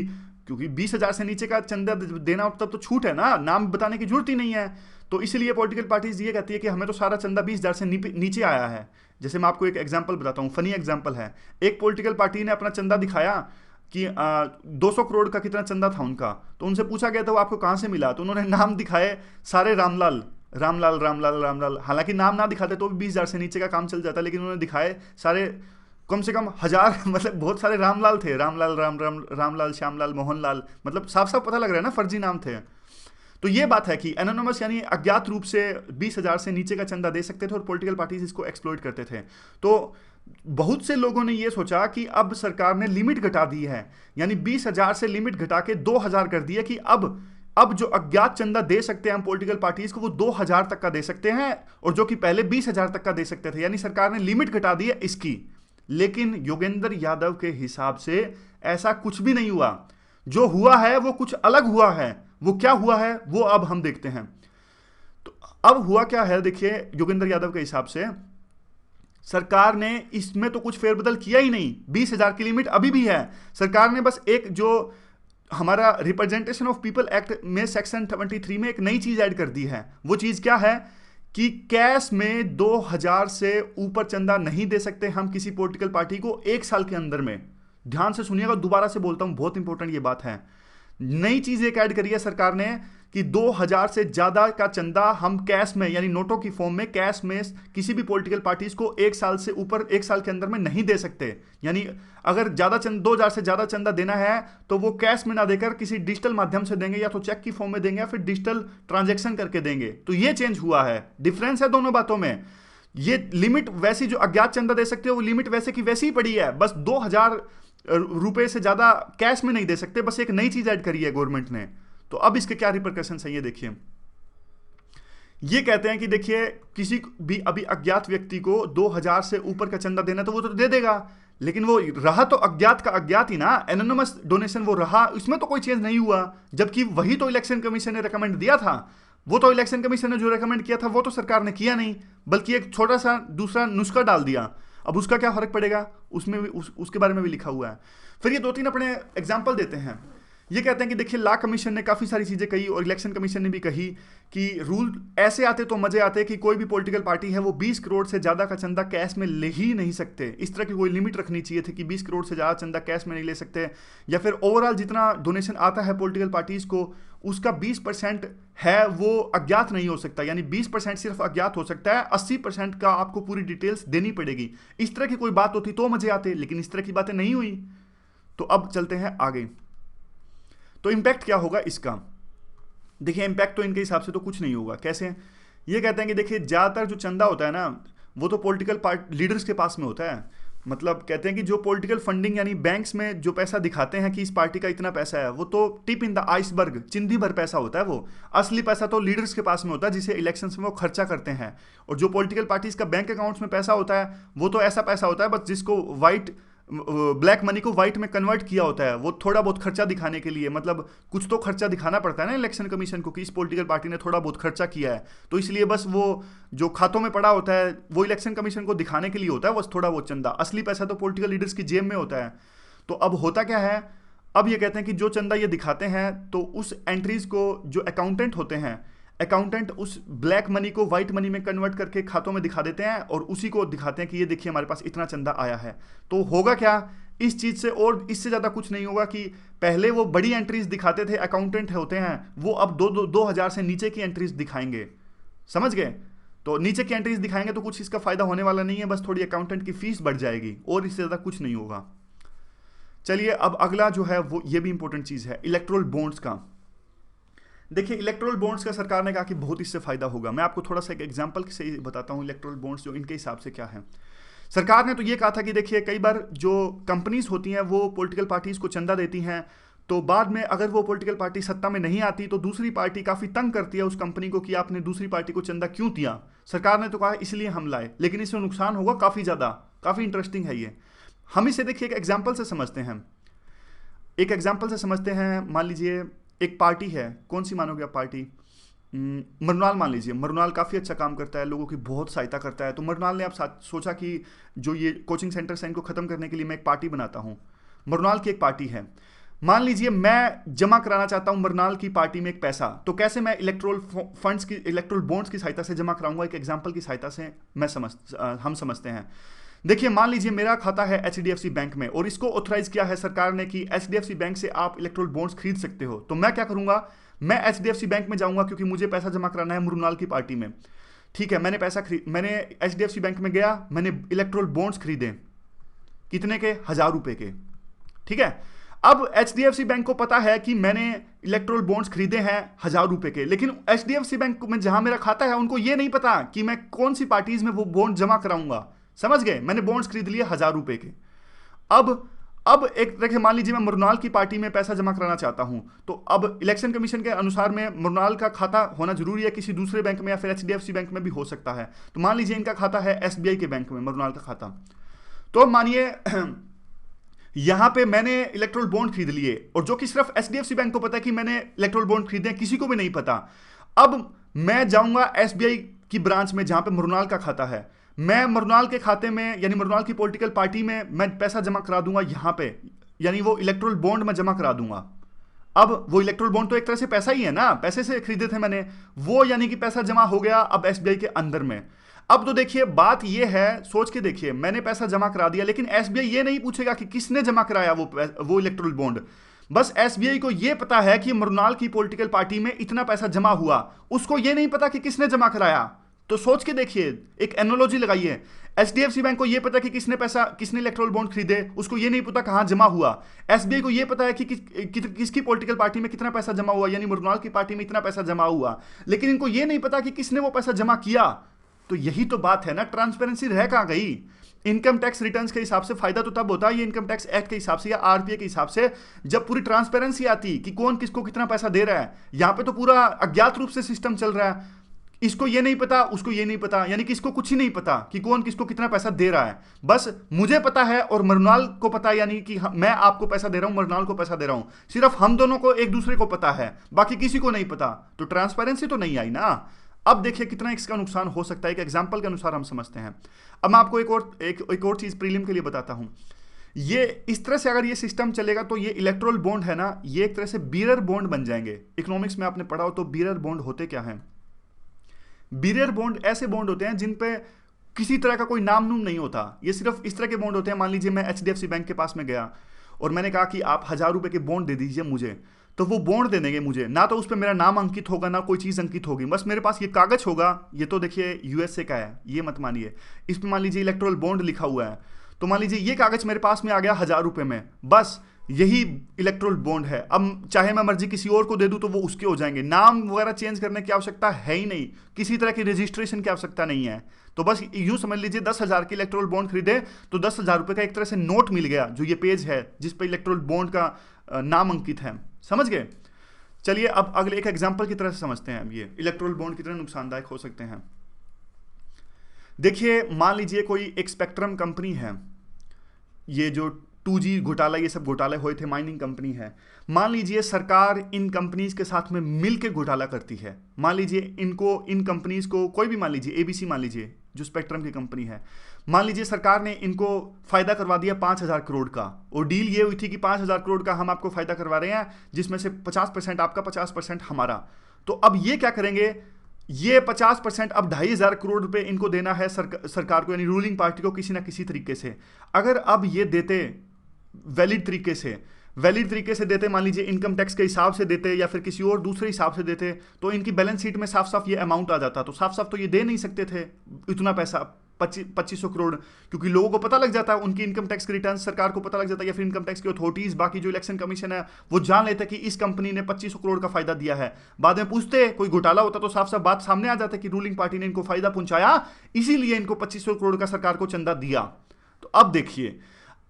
20,000 से नीचे का चंदा देना तब तो छूट है ना, नाम बताने की जरूरत ही नहीं है। तो इसलिए पॉलिटिकल पार्टीज ये कहती है कि हमें तो सारा चंदा 20,000 से नीचे आया है। जैसे मैं आपको एक एग्जाम्पल बताता हूँ, फनी एग्जाम्पल है। एक पॉलिटिकल पार्टी ने अपना चंदा दिखाया कि 200 करोड़ का कितना चंदा था उनका। तो उनसे पूछा गया था वो आपको कहाँ से मिला, तो उन्होंने नाम दिखाए सारे रामलाल रामलाल रामलाल रामलाल। हालांकि नाम ना दिखाते तो भी 20,000 से नीचे का काम चल जाता, लेकिन उन्होंने दिखाए सारे कम से कम 1,000 मतलब बहुत सारे रामलाल थे, रामलाल रामलाल श्यामलाल मोहनलाल, मतलब साफ साफ पता लग रहा है ना फर्जी नाम थे। तो ये बात है कि एनोनिमस यानी अज्ञात रूप से 20,000 से नीचे का चंदा दे सकते थे और पॉलिटिकल पार्टीज इसको एक्सप्लॉइट करते थे। तो बहुत से लोगों ने ये सोचा कि अब सरकार ने लिमिट घटा दी है, यानी 20,000 से लिमिट घटा के 2,000 कर दी है कि अब जो अज्ञात चंदा दे सकते हैं हम पॉलिटिकल पार्टीज को वो 2,000 तक का दे सकते हैं, और जो कि पहले 20,000 तक का दे सकते थे। यानी सरकार ने लिमिट घटा दी है इसकी। लेकिन योगेंद्र यादव के हिसाब से ऐसा कुछ भी नहीं हुआ। जो हुआ है वो कुछ अलग हुआ है। वो क्या हुआ है वो अब हम देखते हैं। तो अब हुआ क्या है, देखिए योगेंद्र यादव के हिसाब से सरकार ने इसमें तो कुछ फेरबदल किया ही नहीं। 20,000 की लिमिट अभी भी है। सरकार ने बस एक जो हमारा रिप्रेजेंटेशन ऑफ पीपल एक्ट में सेक्शन 73 में एक नई चीज ऐड कर दी है। वो चीज क्या है कि कैश में 2,000 से ऊपर चंदा नहीं दे सकते हम किसी पॉलिटिकल पार्टी को 1 साल के अंदर में। ध्यान से सुनिएगा, दोबारा से बोलता हूं, बहुत इंपॉर्टेंट ये बात है। नई चीज एक ऐड करी है सरकार ने कि 2000 से ज्यादा का चंदा हम कैश में यानी नोटों की फॉर्म में कैश में किसी भी पॉलिटिकल पार्टीज को 1 साल से ऊपर 1 साल के अंदर में नहीं दे सकते। यानी अगर ज्यादा 2000 से ज्यादा चंदा देना है तो वो कैश में ना देकर किसी डिजिटल माध्यम से देंगे, या तो चेक की फॉर्म में देंगे या फिर डिजिटल ट्रांजेक्शन करके देंगे। तो ये चेंज हुआ है, डिफरेंस है दोनों बातों में। ये लिमिट वैसी जो अज्ञात चंदा दे सकते हो वो लिमिट वैसे की वैसी ही पड़ी है, बस 2000 रुपए से ज्यादा कैश में नहीं दे सकते, बस एक नई चीज ऐड करी है गवर्नमेंट ने। तो अब इसके क्या रिपरकशंस हैं ये देखिए। ये कहते हैं कि देखिए किसी भी अभी अज्ञात व्यक्ति को 2000 से ऊपर का चंदा देना तो वो तो दे देगा, लेकिन वो रहा तो अज्ञात का अज्ञात ही ना, एनोनिमस डोनेशन वो रहा, इसमें तो कोई चेंज नहीं हुआ। जबकि वही तो इलेक्शन कमीशन ने रिकमेंड दिया था, वो तो इलेक्शन कमीशन ने जो रिकमेंड किया था वो तो सरकार ने किया नहीं, बल्कि एक छोटा सा दूसरा नुस्खा डाल दिया। अब उसका क्या फर्क पड़ेगा, उसमें भी उसके बारे में भी लिखा हुआ है। फिर ये 2-3 अपने एग्जाम्पल देते हैं। ये कहते हैं कि देखिए लॉ कमीशन ने काफ़ी सारी चीज़ें कही और इलेक्शन कमीशन ने भी कही कि रूल ऐसे आते तो मजे आते कि कोई भी पॉलिटिकल पार्टी है वो 20 करोड़ से ज़्यादा का चंदा कैश में ले ही नहीं सकते। इस तरह की कोई लिमिट रखनी चाहिए थी कि 20 करोड़ से ज़्यादा चंदा कैश में नहीं ले सकते, या फिर ओवरऑल जितना डोनेशन आता है पॉलिटिकल पार्टीज़ को उसका 20% है वो अज्ञात नहीं हो सकता, यानी 20% सिर्फ अज्ञात हो सकता है, 80% का आपको पूरी डिटेल्स देनी पड़ेगी। इस तरह की कोई बात होती तो मजे आते, लेकिन इस तरह की बातें नहीं हुई। तो अब चलते हैं आगे। तो इम्पैक्ट क्या होगा इसका, देखिए इम्पैक्ट तो इनके हिसाब से तो कुछ नहीं होगा। कैसे, ये कहते हैं कि देखिए ज़्यादातर जो चंदा होता है ना वो तो पॉलिटिकल पार्टी लीडर्स के पास में होता है। मतलब कहते हैं कि जो पॉलिटिकल फंडिंग यानी बैंक्स में जो पैसा दिखाते हैं कि इस पार्टी का इतना पैसा है, वो तो टिप इन द आइसबर्ग, चिंदी भर पैसा होता है। वो असली पैसा तो लीडर्स के पास में होता है जिसे इलेक्शंस में वो खर्चा करते हैं। और जो पॉलिटिकल पार्टीज का बैंक अकाउंट्स में पैसा होता है वो तो ऐसा पैसा होता है बस जिसको ब्लैक मनी को व्हाइट में कन्वर्ट किया होता है, वो थोड़ा बहुत खर्चा दिखाने के लिए। मतलब कुछ तो खर्चा दिखाना पड़ता है ना इलेक्शन कमीशन को कि इस पॉलिटिकल पार्टी ने थोड़ा बहुत खर्चा किया है, तो इसलिए बस वो जो खातों में पड़ा होता है वो इलेक्शन कमीशन को दिखाने के लिए होता है बस थोड़ा बहुत चंदा। असली पैसा तो पॉलिटिकल लीडर्स की जेब में होता है। तो अब होता क्या है, अब ये कहते हैं कि जो चंदा ये दिखाते हैं तो उस एंट्रीज को जो अकाउंटेंट होते हैं, अकाउंटेंट उस ब्लैक मनी को व्हाइट मनी में कन्वर्ट करके खातों में दिखा देते हैं और उसी को दिखाते हैं कि ये देखिए हमारे पास इतना चंदा आया है। तो होगा क्या इस चीज से, और इससे ज्यादा कुछ नहीं होगा कि पहले वो बड़ी एंट्रीज दिखाते थे अकाउंटेंट होते हैं, वो अब 2000 से नीचे की एंट्रीज दिखाएंगे। समझ गए? तो नीचे की एंट्रीज दिखाएंगे तो कुछ इसका फायदा होने वाला नहीं है, बस थोड़ी अकाउंटेंट की फीस बढ़ जाएगी और इससे ज्यादा कुछ नहीं होगा। चलिए अब अगला जो है वो ये भी इंपॉर्टेंट चीज है, इलेक्टोरल बॉन्ड्स का। देखिए इलेक्टोरल बॉन्ड्स का सरकार ने कहा कि बहुत इससे फायदा होगा। मैं आपको थोड़ा सा एक एग्जांपल से ही बताता हूँ इलेक्टोरल बॉन्ड्स जो इनके हिसाब से क्या है। सरकार ने तो ये कहा था कि देखिए कई बार जो कंपनीज होती हैं वो पॉलिटिकल पार्टीज को चंदा देती हैं, तो बाद में अगर वो पॉलिटिकल पार्टी सत्ता में नहीं आती तो दूसरी पार्टी काफ़ी तंग करती है उस कंपनी को कि आपने दूसरी पार्टी को चंदा क्यों दिया। सरकार ने तो कहा इसलिए हम लाए, लेकिन इसमें नुकसान होगा काफ़ी ज़्यादा। काफ़ी इंटरेस्टिंग है ये। हम इसे देखिए एक एग्जाम्पल से समझते हैं। एक एग्जाम्पल से समझते हैं, मान लीजिए एक पार्टी है, कौन सी मानोगे आप पार्टी? मरुनाल मान लीजिए। मरुनाल काफ़ी अच्छा काम करता है, लोगों की बहुत सहायता करता है। तो मरुनाल ने अब सोचा कि जो ये कोचिंग सेंटर है इनको ख़त्म करने के लिए मैं एक पार्टी बनाता हूँ। मरुनाल की एक पार्टी है, मान लीजिए मैं जमा कराना चाहता हूँ मरुनाल की पार्टी में एक पैसा। तो कैसे मैं इलेक्टोरल फंड्स की, इलेक्टोरल बॉन्ड्स की सहायता से जमा कराऊंगा, एक एग्जाम्पल की सहायता से हम समझते हैं। देखिए मान लीजिए मेरा खाता है HDFC बैंक में और इसको ऑथराइज किया है सरकार ने कि HDFC बैंक से आप इलेक्टोरल बॉन्ड्स खरीद सकते हो। तो मैं क्या करूंगा, मैं HDFC बैंक में जाऊंगा क्योंकि मुझे पैसा जमा कराना है मरुनाल की पार्टी में। ठीक है, मैंने HDFC बैंक में गया, मैंने इलेक्टोरल बॉन्ड्स खरीदे, कितने के? 1000 रुपए के। ठीक है, अब HDFC बैंक को पता है कि मैंने इलेक्टोरल बॉन्ड्स खरीदे हैं 1000 रुपए के, लेकिन HDFC बैंक में जहां मेरा खाता है उनको ये नहीं पता कि मैं कौन सी पार्टीज में वो बॉन्ड जमा कराऊंगा। समझ गए? मैंने बॉन्ड्स खरीद लिए 1000 रुपए के। अब एक तरह से मान लीजिए मैं मरुनाल की पार्टी में पैसा जमा कराना चाहता हूं, तो अब इलेक्शन कमीशन के अनुसार में मरुनाल का खाता होना जरूरी है, किसी दूसरे बैंक में या फिर HDFC बैंक में भी हो सकता है। तो मान लीजिए इनका खाता है SBI के बैंक में, मरुनाल का खाता। तो मानिए यहां पे मैंने इलेक्टोरल बॉन्ड खरीद लिए और जो कि सिर्फ HDFC बैंक को पता है कि मैंने इलेक्टोरल बॉन्ड खरीदे हैं, किसी को भी नहीं पता। अब मैं जाऊंगा SBI की ब्रांच में जहां पे मरुनाल का खाता है, मैं मरुनाल के खाते में यानी मरुनाल की पॉलिटिकल पार्टी में मैं पैसा जमा करा दूंगा यहां पे, यानी वो इलेक्टोरल बॉन्ड में जमा करा दूंगा। अब वो इलेक्टोरल बॉन्ड तो एक तरह से पैसा ही है ना, पैसे से खरीदे थे मैंने, वो यानी कि पैसा जमा हो गया अब SBI के अंदर में। अब तो देखिए बात ये है, सोच के देखिए, मैंने पैसा जमा करा दिया लेकिन SBI ये नहीं पूछेगा कि किसने जमा कराया वो इलेक्टोरल बॉन्ड। बस एसबीआई को यह पता है कि मृणाल की पॉलिटिकल पार्टी में इतना पैसा जमा हुआ, उसको यह नहीं पता कि किसने जमा कराया। तो सोच के देखिए, एक एनालॉजी लगाइए। एचडीएफसी बैंक को यह पता कि किसने इलेक्ट्रोल बॉन्ड खरीदे, उसको यह नहीं पता कहां जमा हुआ। एसबीआई को यह पता है कि किसकी पॉलिटिकल पार्टी में कितना पैसा जमा हुआ, यानी मृणाल की पार्टी में इतना पैसा जमा हुआ, लेकिन इनको यह नहीं पता कि किसने वो पैसा जमा किया। तो यही तो बात है ना, ट्रांसपेरेंसी रह कहां गई। इनकम टैक्स रिटर्न्स के हिसाब से फायदा तो तब होता है, ये इनकम टैक्स एक्ट के हिसाब से या आरपीए के हिसाब से, जब पूरी ट्रांसपेरेंसी आती कि कौन किसको कितना पैसा दे रहा है। यहां पे तो पूरा अज्ञात रूप से सिस्टम चल रहा है, इसको ये नहीं पता, उसको ये नहीं पता, यानी कि इसको कुछ ही नहीं पता कि कौन किसको कितना पैसा दे रहा है। बस मुझे पता है और मृणाल को पता है, यानी कि मैं आपको पैसा दे रहा हूं, मृणाल को पैसा दे रहा हूं, सिर्फ हम दोनों को एक दूसरे को पता है, बाकी किसी को नहीं पता। तो ट्रांसपेरेंसी तो नहीं आई ना। अब देखिए कितना इसका नुकसान हो सकता है, एक एग्जाम्पल के अनुसार हम समझते हैं। अब मैं आपको एक और चीज प्रीलिम के लिए बताता हूं। ये इस तरह से अगर ये सिस्टम चलेगा तो ये इलेक्ट्रोल बॉन्ड है ना, ये एक तरह से बीरर बॉन्ड बन जाएंगे। इकोनॉमिक्स में आपने पढ़ा हो तो बीरर बॉन्ड होते क्या हैं। बीरर बॉन्ड ऐसे बॉन्ड होते हैं जिन पे किसी तरह का कोई नाम नूम नहीं होता, ये सिर्फ इस तरह के बॉन्ड होते हैं। मान लीजिए मैं एचडीएफसी बैंक के पास में गया और मैंने कहा कि आप 1000 रुपए के बॉन्ड दे दीजिए मुझे, तो वो बॉन्ड दे देंगे मुझे, ना तो उस पर मेरा नाम अंकित होगा ना कोई चीज़ अंकित होगी, बस मेरे पास ये कागज होगा। ये तो देखिए यूएसए का है, ये मत मानिए। इस पर मान लीजिए इलेक्ट्रोल बॉन्ड लिखा हुआ है, तो मान लीजिए ये कागज मेरे पास में आ गया 1000 रुपए में, बस यही इलेक्ट्रोल बॉन्ड है। अब चाहे मैं मर्जी किसी और को दे दूं तो वो उसके हो जाएंगे, नाम वगैरह चेंज करने की आवश्यकता है ही नहीं, किसी तरह की रजिस्ट्रेशन की आवश्यकता नहीं है। तो बस यूं समझ लीजिए 10,000 के इलेक्ट्रोल बॉन्ड खरीदे तो 10,000 रुपए का एक तरह से नोट मिल गया, जो ये पेज है जिस पर इलेक्ट्रोल बॉन्ड का नाम अंकित है। समझ गए। चलिए अब अगले एक एग्जाम्पल की तरह से समझते हैं, ये इलेक्ट्रोल बॉन्ड कितने नुकसानदायक हो सकते हैं। देखिए मान लीजिए कोई एक स्पेक्ट्रम कंपनी है, ये जो 2G घोटाला, ये सब घोटाले हुए थे, माइनिंग कंपनी है। मान लीजिए सरकार इन कंपनीज के साथ में मिलकर घोटाला करती है। मान लीजिए इन कंपनीज को कोई भी, मान लीजिए एबीसी, मान लीजिए जो स्पेक्ट्रम की कंपनी है, मान लीजिए सरकार ने इनको फायदा करवा दिया 5,000 करोड़ का, और डील ये हुई थी कि 5,000 करोड़ का हम आपको फायदा करवा रहे हैं, जिसमें से 50% आपका, 50% हमारा। तो अब ये क्या करेंगे, ये 50% अब 2,500 करोड़ रुपए इनको देना है सरकार को, यानी रूलिंग पार्टी को किसी ना किसी तरीके से। अगर अब ये देते वैलिड तरीके से देते, मान लीजिए इनकम टैक्स के हिसाब से देते या फिर किसी और दूसरे हिसाब से देते, तो इनकी बैलेंस शीट में साफ साफ ये अमाउंट आ जाता। तो साफ साफ तो ये दे नहीं सकते थे इतना पैसा, 2500 करोड़, क्योंकि लोगों को पता लग जाता है, उनकी इनकम टैक्स के रिटर्न सरकार को पता लग जाता है, या फिर इनकम टैक्स की अथॉरिटीज, बाकी जो इलेक्शन कमीशन है वो जान लेते कि इस कंपनी ने 2500 करोड़ का फायदा दिया है। बाद में पूछते, कोई घोटाला होता तो साफ साफ बात सामने आ जाता कि रूलिंग पार्टी ने इनको फायदा पहुंचाया, इसीलिए इनको 2500 करोड़ का सरकार को चंदा दिया। तो अब देखिए,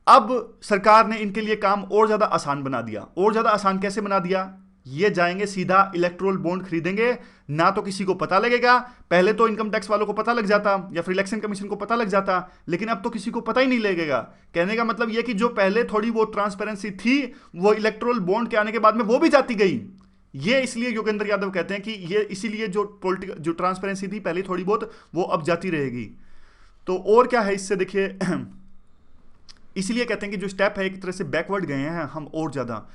अब सरकार ने इनके लिए काम और ज्यादा आसान बना दिया। और ज्यादा आसान कैसे बना दिया, ये जाएंगे सीधा इलेक्ट्रोल बॉन्ड खरीदेंगे, ना तो किसी को पता लगेगा। पहले तो इनकम टैक्स वालों को पता लग जाता या फिर इलेक्शन कमीशन को पता लग जाता, लेकिन अब तो किसी को पता ही नहीं लगेगा। कहने का मतलब यह कि जो पहले थोड़ी वो ट्रांसपेरेंसी थी, वो इलेक्ट्रोल बॉन्ड के आने के बाद में वो भी जाती गई। ये इसलिए योगेंद्र यादव कहते हैं कि ये इसीलिए जो ट्रांसपेरेंसी थी पहले थोड़ी बहुत, वो अब जाती रहेगी। तो और क्या है इससे, देखिए इसलिए कहते हैं कि जो स्टेप है एक तरह से बैकवर्ड गए हैं हम और ज़्यादा।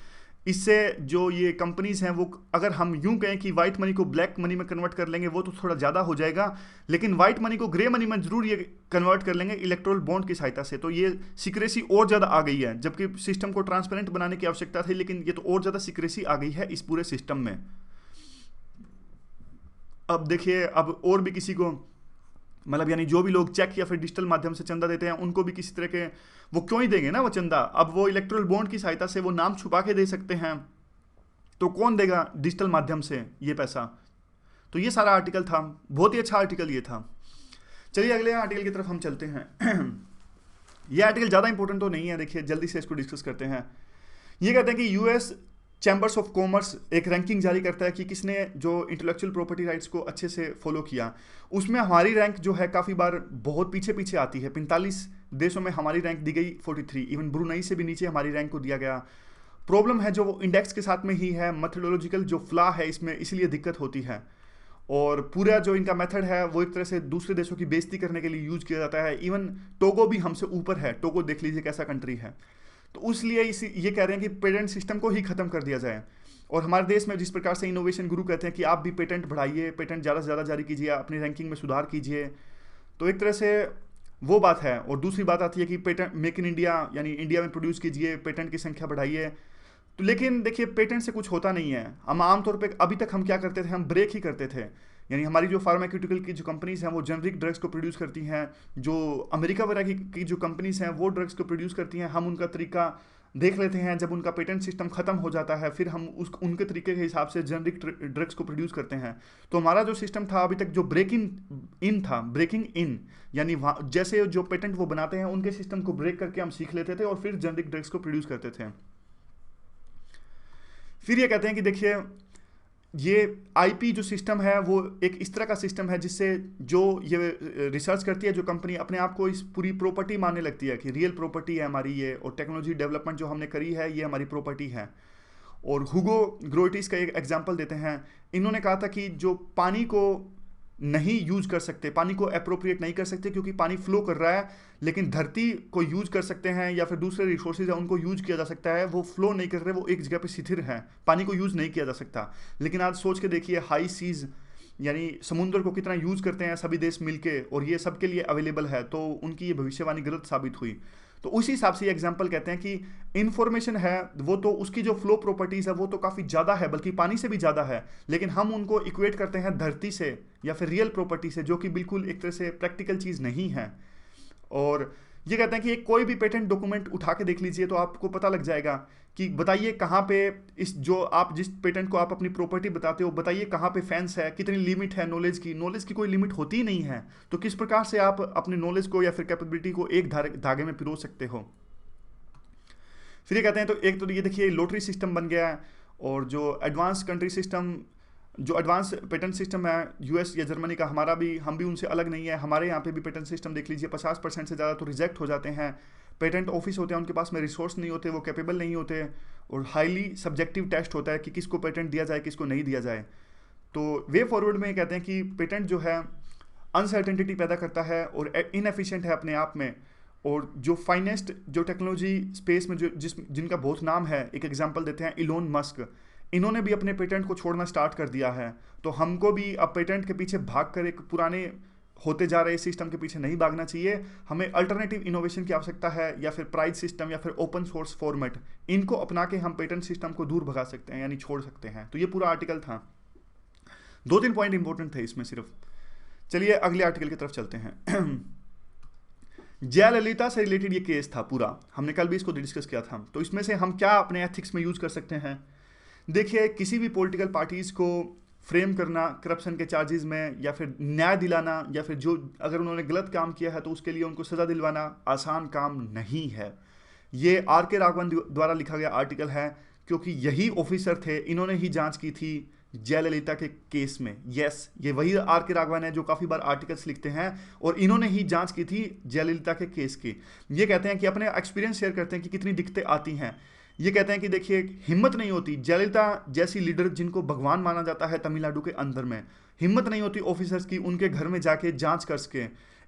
इससे जो ये कंपनीज हैं वो, अगर हम यूं कहें कि वाइट मनी को ब्लैक मनी में कन्वर्ट कर लेंगे वो तो थोड़ा ज़्यादा हो जाएगा, लेकिन वाइट मनी को ग्रे मनी में जरूर ये कन्वर्ट कर लेंगे इलेक्ट्रोल बॉन्ड की सहायता से। तो ये सीक्रेसी और ज़्यादा आ गई है, जबकि सिस्टम को ट्रांसपेरेंट बनाने की आवश्यकता थी, लेकिन ये तो और ज़्यादा सीक्रेसी आ गई है इस पूरे सिस्टम में। अब देखिए, अब और भी किसी को, मतलब यानी जो भी लोग चेक या फिर डिजिटल माध्यम से चंदा देते हैं, उनको भी किसी तरह के, वो क्यों ही देंगे ना वो चंदा। अब वो इलेक्ट्रोल बॉन्ड की सहायता से वो नाम छुपा के दे सकते हैं, तो कौन देगा डिजिटल माध्यम से ये पैसा। तो ये सारा आर्टिकल था, बहुत ही अच्छा आर्टिकल ये था। चलिए अगले आर्टिकल की तरफ हम चलते हैं। ये आर्टिकल ज़्यादा इंपॉर्टेंट तो नहीं है, देखिए जल्दी से इसको डिस्कस करते हैं। ये कहते हैं कि यूएस चैम्बर्स ऑफ कॉमर्स एक रैंकिंग जारी करता है कि किसने जो इंटेलेक्चुअल प्रॉपर्टी राइट्स को अच्छे से फॉलो किया। उसमें हमारी रैंक जो है काफ़ी बार बहुत पीछे पीछे आती है। 45 देशों में हमारी रैंक दी गई 43, इवन ब्रुनई से भी नीचे हमारी रैंक को दिया गया। प्रॉब्लम है जो वो इंडेक्स के साथ में ही है, मेथोडोलॉजिकल जो फ्लॉ है इसमें, इसलिए दिक्कत होती है। और पूरा जो इनका मेथड है वो एक तरह से दूसरे देशों की बेइज्जती करने के लिए यूज किया जाता है। इवन टोगो भी हमसे ऊपर है, टोगो देख लीजिए कैसा कंट्री है। तो इसलिए ये कह रहे हैं कि पेटेंट सिस्टम को ही खत्म कर दिया जाए। और हमारे देश में जिस प्रकार से इनोवेशन गुरु कहते हैं कि आप भी पेटेंट बढ़ाइए, पेटेंट ज़्यादा से ज़्यादा जारी कीजिए, अपनी रैंकिंग में सुधार कीजिए, तो एक तरह से वो बात है। और दूसरी बात आती है कि पेटेंट मेक इन इंडिया, यानी इंडिया में प्रोड्यूस कीजिए, पेटेंट की संख्या बढ़ाइए। तो लेकिन देखिए पेटेंट से कुछ होता नहीं है। हम आमतौर पे अभी तक हम क्या करते थे, हम ब्रेक ही करते थे। यानी हमारी जो फार्मास्यूटिकल की जो कंपनीज हैं वो जेनरिक ड्रग्स को प्रोड्यूस करती हैं, जो अमेरिका वगैरह की जो कंपनीज हैं वो ड्रग्स को प्रोड्यूस करती हैं, हम उनका तरीका देख लेते हैं। जब उनका पेटेंट सिस्टम खत्म हो जाता है फिर हम उनके तरीके के हिसाब से जेनरिक ड्रग्स को प्रोड्यूस करते हैं। तो हमारा जो सिस्टम था अभी तक जो ब्रेकिंग इन यानी जैसे जो पेटेंट वो बनाते हैं उनके सिस्टम को ब्रेक करके हम सीख लेते थे और फिर जेनरिक ड्रग्स को प्रोड्यूस करते थे। फिर ये कहते हैं कि देखिए ये आईपी जो सिस्टम है वो एक इस तरह का सिस्टम है जिससे जो ये रिसर्च करती है जो कंपनी अपने आप को इस पूरी प्रॉपर्टी मानने लगती है कि रियल प्रॉपर्टी है हमारी ये, और टेक्नोलॉजी डेवलपमेंट जो हमने करी है ये हमारी प्रॉपर्टी है। और हुगो ग्रोटिस का एक एग्जांपल देते हैं। इन्होंने कहा था कि जो पानी को नहीं यूज कर सकते, पानी को अप्रोप्रिएट नहीं कर सकते क्योंकि पानी फ्लो कर रहा है, लेकिन धरती को यूज कर सकते हैं या फिर दूसरे रिसोर्सेज है उनको यूज किया जा सकता है, वो फ्लो नहीं कर रहे, वो एक जगह पे स्थिर है, पानी को यूज नहीं किया जा सकता। लेकिन आज सोच के देखिए हाई सीज यानी समुद्र को कितना यूज करते हैं सभी देश मिलके, और ये सबके लिए अवेलेबल है, तो उनकी ये भविष्यवाणी गलत साबित हुई। तो उसी हिसाब से ये एग्जाम्पल कहते हैं कि इंफॉर्मेशन है वो तो उसकी जो फ्लो प्रॉपर्टीज है वो तो काफ़ी ज़्यादा है, बल्कि पानी से भी ज़्यादा है, लेकिन हम उनको इक्वेट करते हैं धरती से या फिर रियल प्रॉपर्टी से, जो कि बिल्कुल एक तरह से प्रैक्टिकल चीज़ नहीं है। और ये कहते हैं कि कोई भी पेटेंट डॉक्यूमेंट उठा के देख लीजिए तो आपको पता लग जाएगा कि बताइए कहाँ पे इस जो आप जिस पेटेंट को आप अपनी प्रॉपर्टी बताते हो, बताइए कहाँ पे फेंस है, कितनी लिमिट है नॉलेज की कोई लिमिट होती ही नहीं है। तो किस प्रकार से आप अपने नॉलेज को या फिर कैपेबिलिटी को एक धागे में पिरो सकते हो। फिर ये कहते हैं तो एक तो ये देखिए लॉटरी सिस्टम बन गया है, और जो एडवांस कंट्री सिस्टम जो एडवांस पेटेंट सिस्टम है यूएस या जर्मनी का, हम भी उनसे अलग नहीं है। हमारे यहाँ पे भी पेटेंट सिस्टम देख लीजिए 50% से ज़्यादा तो रिजेक्ट हो जाते हैं। पेटेंट ऑफिस होते हैं उनके पास में रिसोर्स नहीं होते, वो कैपेबल नहीं होते, और हाईली सब्जेक्टिव टेस्ट होता है कि किसको पेटेंट दिया जाए किसको नहीं दिया जाए। तो वे फॉरवर्ड में कहते हैं कि पेटेंट जो है अनसर्टेनिटी पैदा करता है और इनएफिशिएंट है अपने आप में। और जो फाइनेस्ट जो टेक्नोलॉजी स्पेस में जिनका बहुत नाम है, एक एग्जांपल देते हैं इलोन मस्क, इन्होंने भी अपने पेटेंट को छोड़ना स्टार्ट कर दिया है। तो हमको भी अब पेटेंट के पीछे भागकर एक पुराने होते जा रहे सिस्टम के पीछे नहीं भागना चाहिए। हमें अल्टरनेटिव इनोवेशन की आवश्यकता है, या फिर प्राइज सिस्टम या फिर ओपन सोर्स फॉर्मेट, इनको अपना के हम पेटेंट सिस्टम को दूर भगा सकते हैं यानी छोड़ सकते हैं। तो ये पूरा आर्टिकल था, 2-3 पॉइंट इंपॉर्टेंट थे इसमें सिर्फ। चलिए अगले आर्टिकल की तरफ चलते हैं। जयललिता से रिलेटेड ये केस था पूरा, हमने कल भी इसको डिस्कस किया था। तो इसमें से हम क्या अपने एथिक्स में यूज कर सकते हैं। देखिए किसी भी पॉलिटिकल पार्टीज को फ्रेम करना करप्शन के चार्जेस में, या फिर न्याय दिलाना, या फिर जो अगर उन्होंने गलत काम किया है तो उसके लिए उनको सज़ा दिलवाना आसान काम नहीं है। ये आर.के. राघवन द्वारा लिखा गया आर्टिकल है, क्योंकि यही ऑफिसर थे, इन्होंने ही जांच की थी जयललिता के केस में। यस, ये वही आर.के. राघवन है जो काफ़ी बार आर्टिकल्स लिखते हैं, और इन्होंने ही जांच की थी जयललिता के केस की। ये कहते हैं कि अपने एक्सपीरियंस शेयर करते हैं कि कितनी दिक्कतें आती हैं। ये कहते हैं कि देखिए हिम्मत नहीं होती, जयललिता जैसी लीडर जिनको भगवान माना जाता है तमिलनाडु के अंदर में, हिम्मत नहीं होती ऑफिसर्स की उनके घर में जाके जांच कर सके।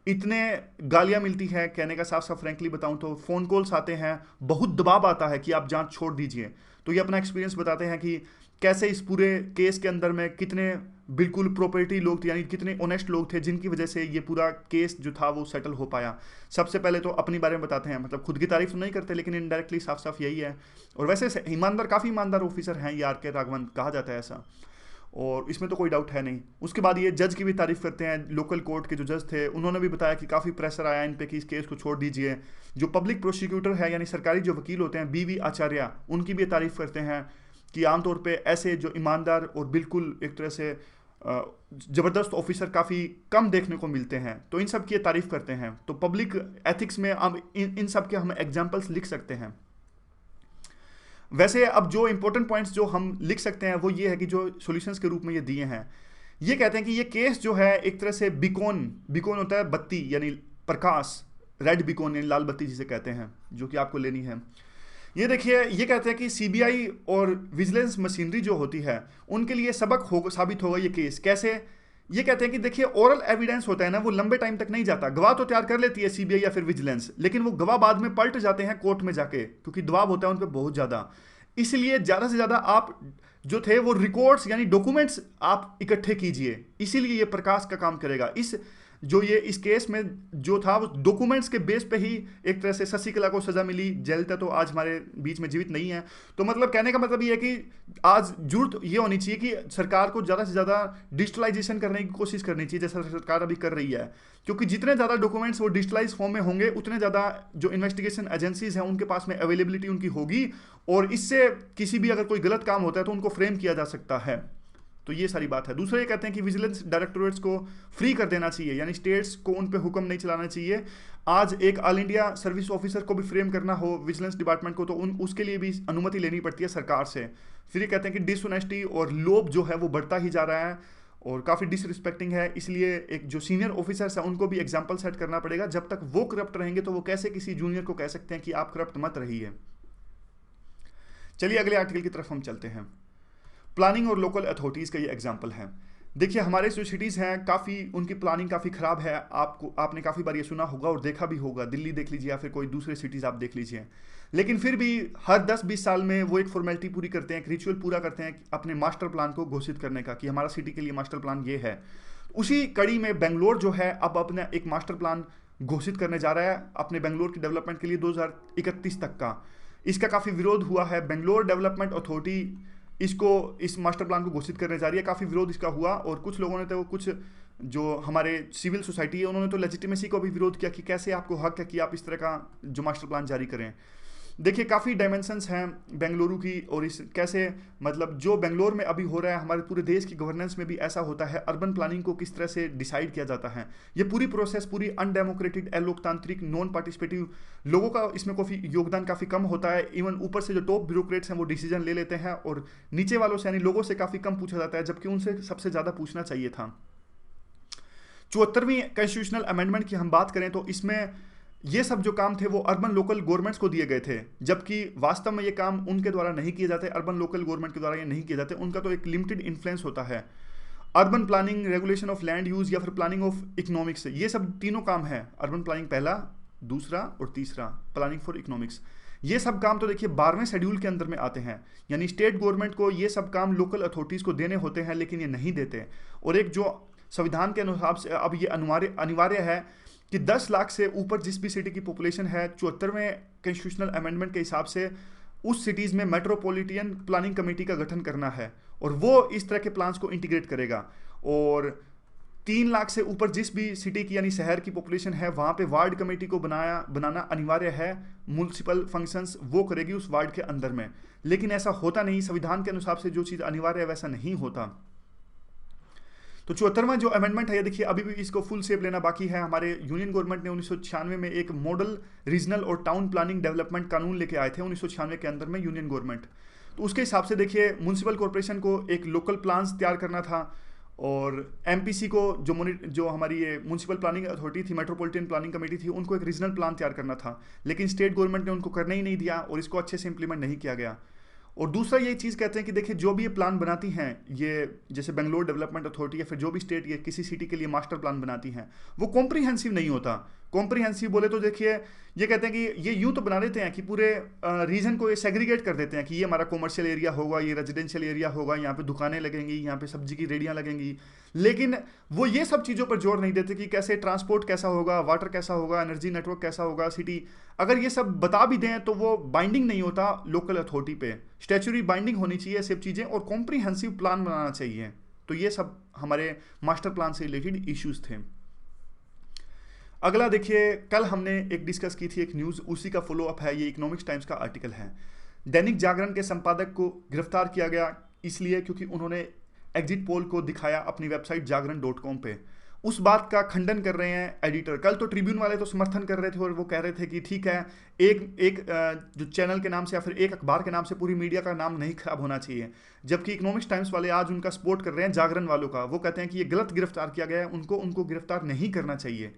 इतने गालियां मिलती है, कहने का साफ साफ फ्रेंकली बताऊं तो फ़ोन कॉल्स आते हैं, बहुत दबाव आता है कि आप जांच छोड़ दीजिए। तो ये अपना एक्सपीरियंस बताते हैं कि कैसे इस पूरे केस के अंदर में कितने बिल्कुल प्रॉपर्टी लोग थे, यानी कितने ऑनेस्ट लोग थे जिनकी वजह से ये पूरा केस जो था वो सेटल हो पाया। सबसे पहले तो अपनी बारे में बताते हैं, मतलब खुद की तारीफ तो नहीं करते लेकिन इनडायरेक्टली साफ साफ यही है। और वैसे ईमानदार, काफ़ी ईमानदार ऑफिसर हैं ये आर.के. राघवन, कहा जाता है ऐसा, और इसमें तो कोई डाउट है नहीं। उसके बाद ये जज की भी तारीफ करते हैं, लोकल कोर्ट के जो जज थे उन्होंने भी बताया कि काफ़ी प्रेशर आया इन पे कि इस केस को छोड़ दीजिए। जो पब्लिक प्रोसिक्यूटर है यानी सरकारी जो वकील होते हैं बी.वी. आचार्य, उनकी भी तारीफ करते हैं कि आमतौर पे ऐसे जो ईमानदार और बिल्कुल एक तरह से ज़बरदस्त ऑफिसर काफ़ी कम देखने को मिलते हैं। तो इन सब की तारीफ करते हैं। तो पब्लिक एथिक्स में अब इन सब के हम एग्जाम्पल्स लिख सकते हैं। वैसे अब जो इंपॉर्टेंट पॉइंट्स जो हम लिख सकते हैं वो ये है कि जो सॉल्यूशंस के रूप में ये दिए हैं, ये कहते हैं कि ये केस जो है एक तरह से बीकॉन होता है बत्ती यानी प्रकाश, रेड बीकॉन यानी लाल बत्ती जिसे कहते हैं, जो कि आपको लेनी है। ये देखिए, ये कहते हैं कि सीबीआई और विजिलेंस मशीनरी जो होती है उनके लिए सबक साबित होगा ये केस। कैसे? ये कहते हैं कि देखिए ओरल एविडेंस होता है ना, वो लंबे टाइम तक नहीं जाता। गवाह तो तैयार कर लेती है सीबीआई या फिर विजिलेंस, लेकिन वो गवाह बाद में पलट जाते हैं कोर्ट में जाके, क्योंकि दबाव होता है उन पर बहुत ज़्यादा। इसलिए ज़्यादा से ज़्यादा आप जो थे वो रिकॉर्ड्स यानी डॉक्यूमेंट्स आप इकट्ठे कीजिए। इसीलिए ये प्रकाश का काम करेगा। इस जो ये इस केस में जो था वो डॉक्यूमेंट्स के बेस पे ही एक तरह से शशिकला को सजा मिली। जयललिता तो आज हमारे बीच में जीवित नहीं है। तो मतलब कहने का मतलब ये है कि आज जरूरत ये होनी चाहिए कि सरकार को ज़्यादा से ज़्यादा डिजिटलाइजेशन करने की कोशिश करनी चाहिए, जैसा सरकार अभी कर रही है। क्योंकि जितने ज़्यादा डॉक्यूमेंट्स वो डिजिटलाइज फॉर्म में होंगे उतने ज़्यादा जो इन्वेस्टिगेशन एजेंसीज हैं उनके पास में अवेलेबिलिटी उनकी होगी, और इससे किसी भी अगर कोई गलत काम होता है तो उनको फ्रेम किया जा सकता है। तो ये सारी बात है। दूसरा ये कहते हैं कि विजिलेंस डायरेक्टोरेट्स को फ्री कर देना चाहिए, यानी स्टेट्स को उन पे हुक्म नहीं चलाना चाहिए। आज एक ऑल इंडिया सर्विस ऑफिसर को भी फ्रेम करना हो विजिलेंस डिपार्टमेंट को तो उसके लिए भी अनुमति लेनी पड़ती है सरकार से। फिर ये कहते हैं कि डिसऑनेस्टी और लोभ जो है वो बढ़ता ही जा रहा है और काफ़ी डिसरिस्पेक्टिंग है, इसलिए एक जो सीनियर ऑफिसर्स हैं उनको भी एग्जाम्पल सेट करना पड़ेगा। जब तक वो करप्ट रहेंगे तो वो कैसे किसी जूनियर को कह सकते हैं कि आप करप्ट मत रहिए। चलिए अगले आर्टिकल की तरफ हम चलते हैं। प्लानिंग और लोकल अथॉरिटीज़ का ये एग्जाम्पल है। देखिए हमारे जो सिटीज़ हैं काफ़ी उनकी प्लानिंग काफ़ी ख़राब है। आपने काफ़ी बार ये सुना होगा और देखा भी होगा, दिल्ली देख लीजिए या फिर कोई दूसरे सिटीज़ आप देख लीजिए। लेकिन फिर भी हर 10-20 साल में वो एक फॉर्मेलिटी पूरी करते हैं, एक रिचुअल पूरा करते हैं अपने मास्टर प्लान को घोषित करने का कि हमारा सिटी के लिए मास्टर प्लान ये है। उसी कड़ी में बेंगलोर जो है अब अपना एक मास्टर प्लान घोषित करने जा रहा है अपने बेंगलोर की डेवलपमेंट के लिए 2031 तक का। इसका काफ़ी विरोध हुआ है। बेंगलोर डेवलपमेंट अथॉरिटी इस मास्टर प्लान को घोषित करने जा रही है। काफ़ी विरोध इसका हुआ और कुछ लोगों ने तो कुछ जो हमारे सिविल सोसाइटी है उन्होंने तो लेजिटिमेसी को भी विरोध किया कि कैसे आपको हक है कि आप इस तरह का जो मास्टर प्लान जारी करें। देखिए काफ़ी डायमेंशंस हैं बेंगलुरु की और इस कैसे मतलब जो बेंगलोर में अभी हो रहा है हमारे पूरे देश की गवर्नेंस में भी ऐसा होता है। अर्बन प्लानिंग को किस तरह से डिसाइड किया जाता है, ये पूरी प्रोसेस पूरी अनडेमोक्रेटिक, अलोकतांत्रिक, नॉन पार्टिसिपेटिव, लोगों का इसमें काफ़ी योगदान काफ़ी कम होता है। इवन ऊपर से जो टॉप ब्यूरोक्रेट्स हैं वो डिसीजन ले लेते हैं और नीचे वालों से यानी लोगों से काफ़ी कम पूछा जाता है, जबकि उनसे सबसे ज़्यादा पूछना चाहिए था। 74वीं कॉन्स्टिट्यूशनल अमेंडमेंट की हम बात करें तो इसमें ये सब जो काम थे वो अर्बन लोकल गवर्नमेंट्स को दिए गए थे, जबकि वास्तव में ये काम उनके द्वारा नहीं किए जाते, अर्बन लोकल गवर्नमेंट के द्वारा ये नहीं किए जाते। उनका तो एक लिमिटेड इन्फ्लुएंस होता है। Urban planning, regulation of land use या फिर प्लानिंग ऑफ इकोनॉमिक्स, ये सब तीनों काम है। अर्बन प्लानिंग पहला, दूसरा और तीसरा, प्लानिंग फॉर इकोनॉमिक्स, ये सब काम तो देखिए 12वें शेड्यूल के अंदर में आते हैं। यानी स्टेट गवर्नमेंट को ये सब काम लोकल अथॉरिटीज़ को देने होते हैं लेकिन ये नहीं देते। और एक जो संविधान के अनुसार से अब ये अनिवार्य है कि 10 लाख से ऊपर जिस भी सिटी की पॉपुलेशन है 74वें कॉन्स्टिट्यूशनल अमेंडमेंट के हिसाब से उस सिटीज़ में मेट्रोपॉलिटन प्लानिंग कमेटी का गठन करना है और वो इस तरह के प्लान्स को इंटीग्रेट करेगा। और 3 लाख से ऊपर जिस भी सिटी की यानी शहर की पॉपुलेशन है वहाँ पे वार्ड कमेटी को बनाना अनिवार्य है। म्यूनिसिपल फंक्शंस वो करेगी उस वार्ड के अंदर में, लेकिन ऐसा होता नहीं। संविधान के अनुसार से जो चीज़ अनिवार्य है वैसा नहीं होता। तो 74वां जो अमेंडमेंट है ये देखिए अभी भी इसको फुल शेप लेना बाकी है। हमारे यूनियन गवर्नमेंट ने 1996 में एक मॉडल रीजनल और टाउन प्लानिंग डेवलपमेंट कानून लेके आए थे 1996 के अंदर में यूनियन गवर्नमेंट। तो उसके हिसाब से देखिए म्यूनसिपल कॉर्पोरेशन को एक लोकल प्लान्स तैयार करना था और एमपीसी को जो हमारी ये म्यूनसिपल प्लानिंग अथॉरिटी थी, मेट्रोपॉलिटन प्लानिंग कमेटी थी, उनको एक रीजनल प्लान तैयार करना था। लेकिन स्टेट गवर्नमेंट ने उनको करने ही नहीं दिया और इसको अच्छे से इंप्लीमेंट नहीं किया गया। और दूसरा ये चीज़ कहते हैं कि देखिए जो भी ये प्लान बनाती हैं ये जैसे बेंगलोर डेवलपमेंट अथॉरिटी या फिर जो भी स्टेट ये किसी सिटी के लिए मास्टर प्लान बनाती हैं वो कॉम्प्रिहेंसिव नहीं होता। कॉम्प्रिहेंसिव बोले तो देखिए ये कहते हैं कि ये यूँ तो बना देते हैं कि पूरे रीजन को ये सेग्रीगेट कर देते हैं कि ये हमारा कॉमर्शियल एरिया होगा, ये रेजिडेंशियल एरिया होगा, यहाँ पे दुकानें लगेंगी, यहाँ पे सब्जी की रेडियाँ लगेंगी। लेकिन वो ये सब चीज़ों पर जोर नहीं देते कि कैसे ट्रांसपोर्ट कैसा होगा, वाटर कैसा होगा, एनर्जी नेटवर्क कैसा होगा सिटी। अगर ये सब बता भी दें तो वो बाइंडिंग नहीं होता लोकल अथॉरिटी पे। स्टैच्यूरी बाइंडिंग होनी चाहिए सब चीज़ें और कॉम्प्रिहेंसिव प्लान बनाना चाहिए। तो ये सब हमारे मास्टर प्लान से रिलेटेड इश्यूज थे। अगला देखिए कल हमने एक डिस्कस की थी एक न्यूज़, उसी का फॉलो अप है, ये इकोनॉमिक्स टाइम्स का आर्टिकल है। दैनिक जागरण के संपादक को गिरफ्तार किया गया इसलिए क्योंकि उन्होंने एग्जिट पोल को दिखाया अपनी वेबसाइट जागरण.com पे। उस बात का खंडन कर रहे हैं एडिटर। कल तो ट्रिब्यून वाले तो समर्थन कर रहे थे और वो कह रहे थे कि ठीक है एक जो चैनल के नाम से या फिर एक अखबार के नाम से पूरी मीडिया का नाम नहीं खराब होना चाहिए, जबकि इकोनॉमिक्स टाइम्स वाले आज उनका सपोर्ट कर रहे हैं जागरण वालों का। वो कहते हैं कि ये गलत गिरफ्तार किया गया है, उनको गिरफ्तार नहीं करना चाहिए।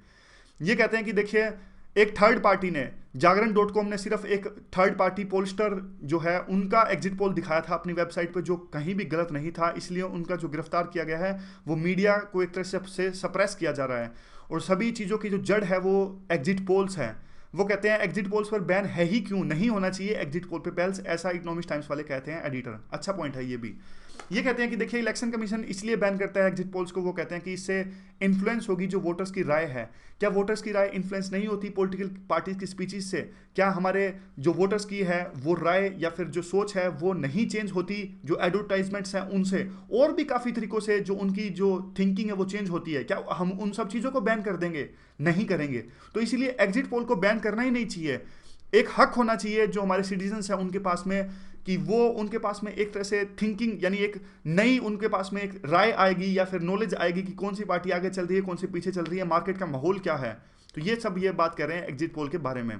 ये कहते हैं कि देखिए एक थर्ड पार्टी ने जागरण.com ने सिर्फ एक थर्ड पार्टी पोलस्टर जो है उनका एग्जिट पोल दिखाया था अपनी वेबसाइट पर जो कहीं भी गलत नहीं था, इसलिए उनका जो गिरफ्तार किया गया है वो मीडिया को एक तरह से सप्रेस किया जा रहा है और सभी चीज़ों की जो जड़ है वो एग्जिट पोल्स है। वो कहते हैं एग्जिट पोल्स पर बैन है ही क्यों, नहीं होना चाहिए एग्जिट पोल पे बैल्स, ऐसा इकोनॉमिक्स टाइम्स वाले कहते हैं एडिटर। अच्छा पॉइंट है ये भी। ये कहते हैं कि देखिए इलेक्शन कमीशन इसलिए बैन करता है एग्जिट पोल्स को, वो कहते हैं कि इससे इन्फ्लुएंस होगी जो वोटर्स की राय है। क्या वोटर्स की राय इन्फ्लुएंस नहीं होती पॉलिटिकल पार्टीज की स्पीचेस से? क्या हमारे जो वोटर्स की है वो राय या फिर जो सोच है वो नहीं चेंज होती जो एडवर्टाइजमेंट्स हैं उनसे? और भी काफ़ी तरीकों से जो उनकी जो थिंकिंग है वो चेंज होती है। क्या हम उन सब चीज़ों को बैन कर देंगे? नहीं करेंगे। तो इसीलिए एग्जिट पोल को बैन करना ही नहीं चाहिए। एक हक होना चाहिए जो हमारे सिटीजन्स हैं उनके पास में, कि वो उनके पास में एक तरह से थिंकिंग यानी एक नई उनके पास में एक राय आएगी या फिर नॉलेज आएगी कि कौन सी पार्टी आगे चल रही है, कौन सी पीछे चल रही है, मार्केट का माहौल क्या है। तो ये सब ये बात कर रहे हैं एग्जिट पोल के बारे में।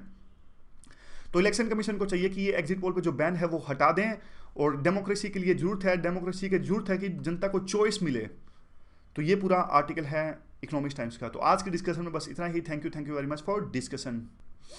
तो इलेक्शन कमीशन को चाहिए कि ये एग्जिट पोल पे जो बैन है वो हटा दें, और डेमोक्रेसी के लिए जरूरत है, डेमोक्रेसी की जरूरत है कि जनता को चॉइस मिले। तो ये पूरा आर्टिकल है इकोनॉमिक्स टाइम्स का। तो आज के डिस्कशन में बस इतना ही। Thank you very much for discussion.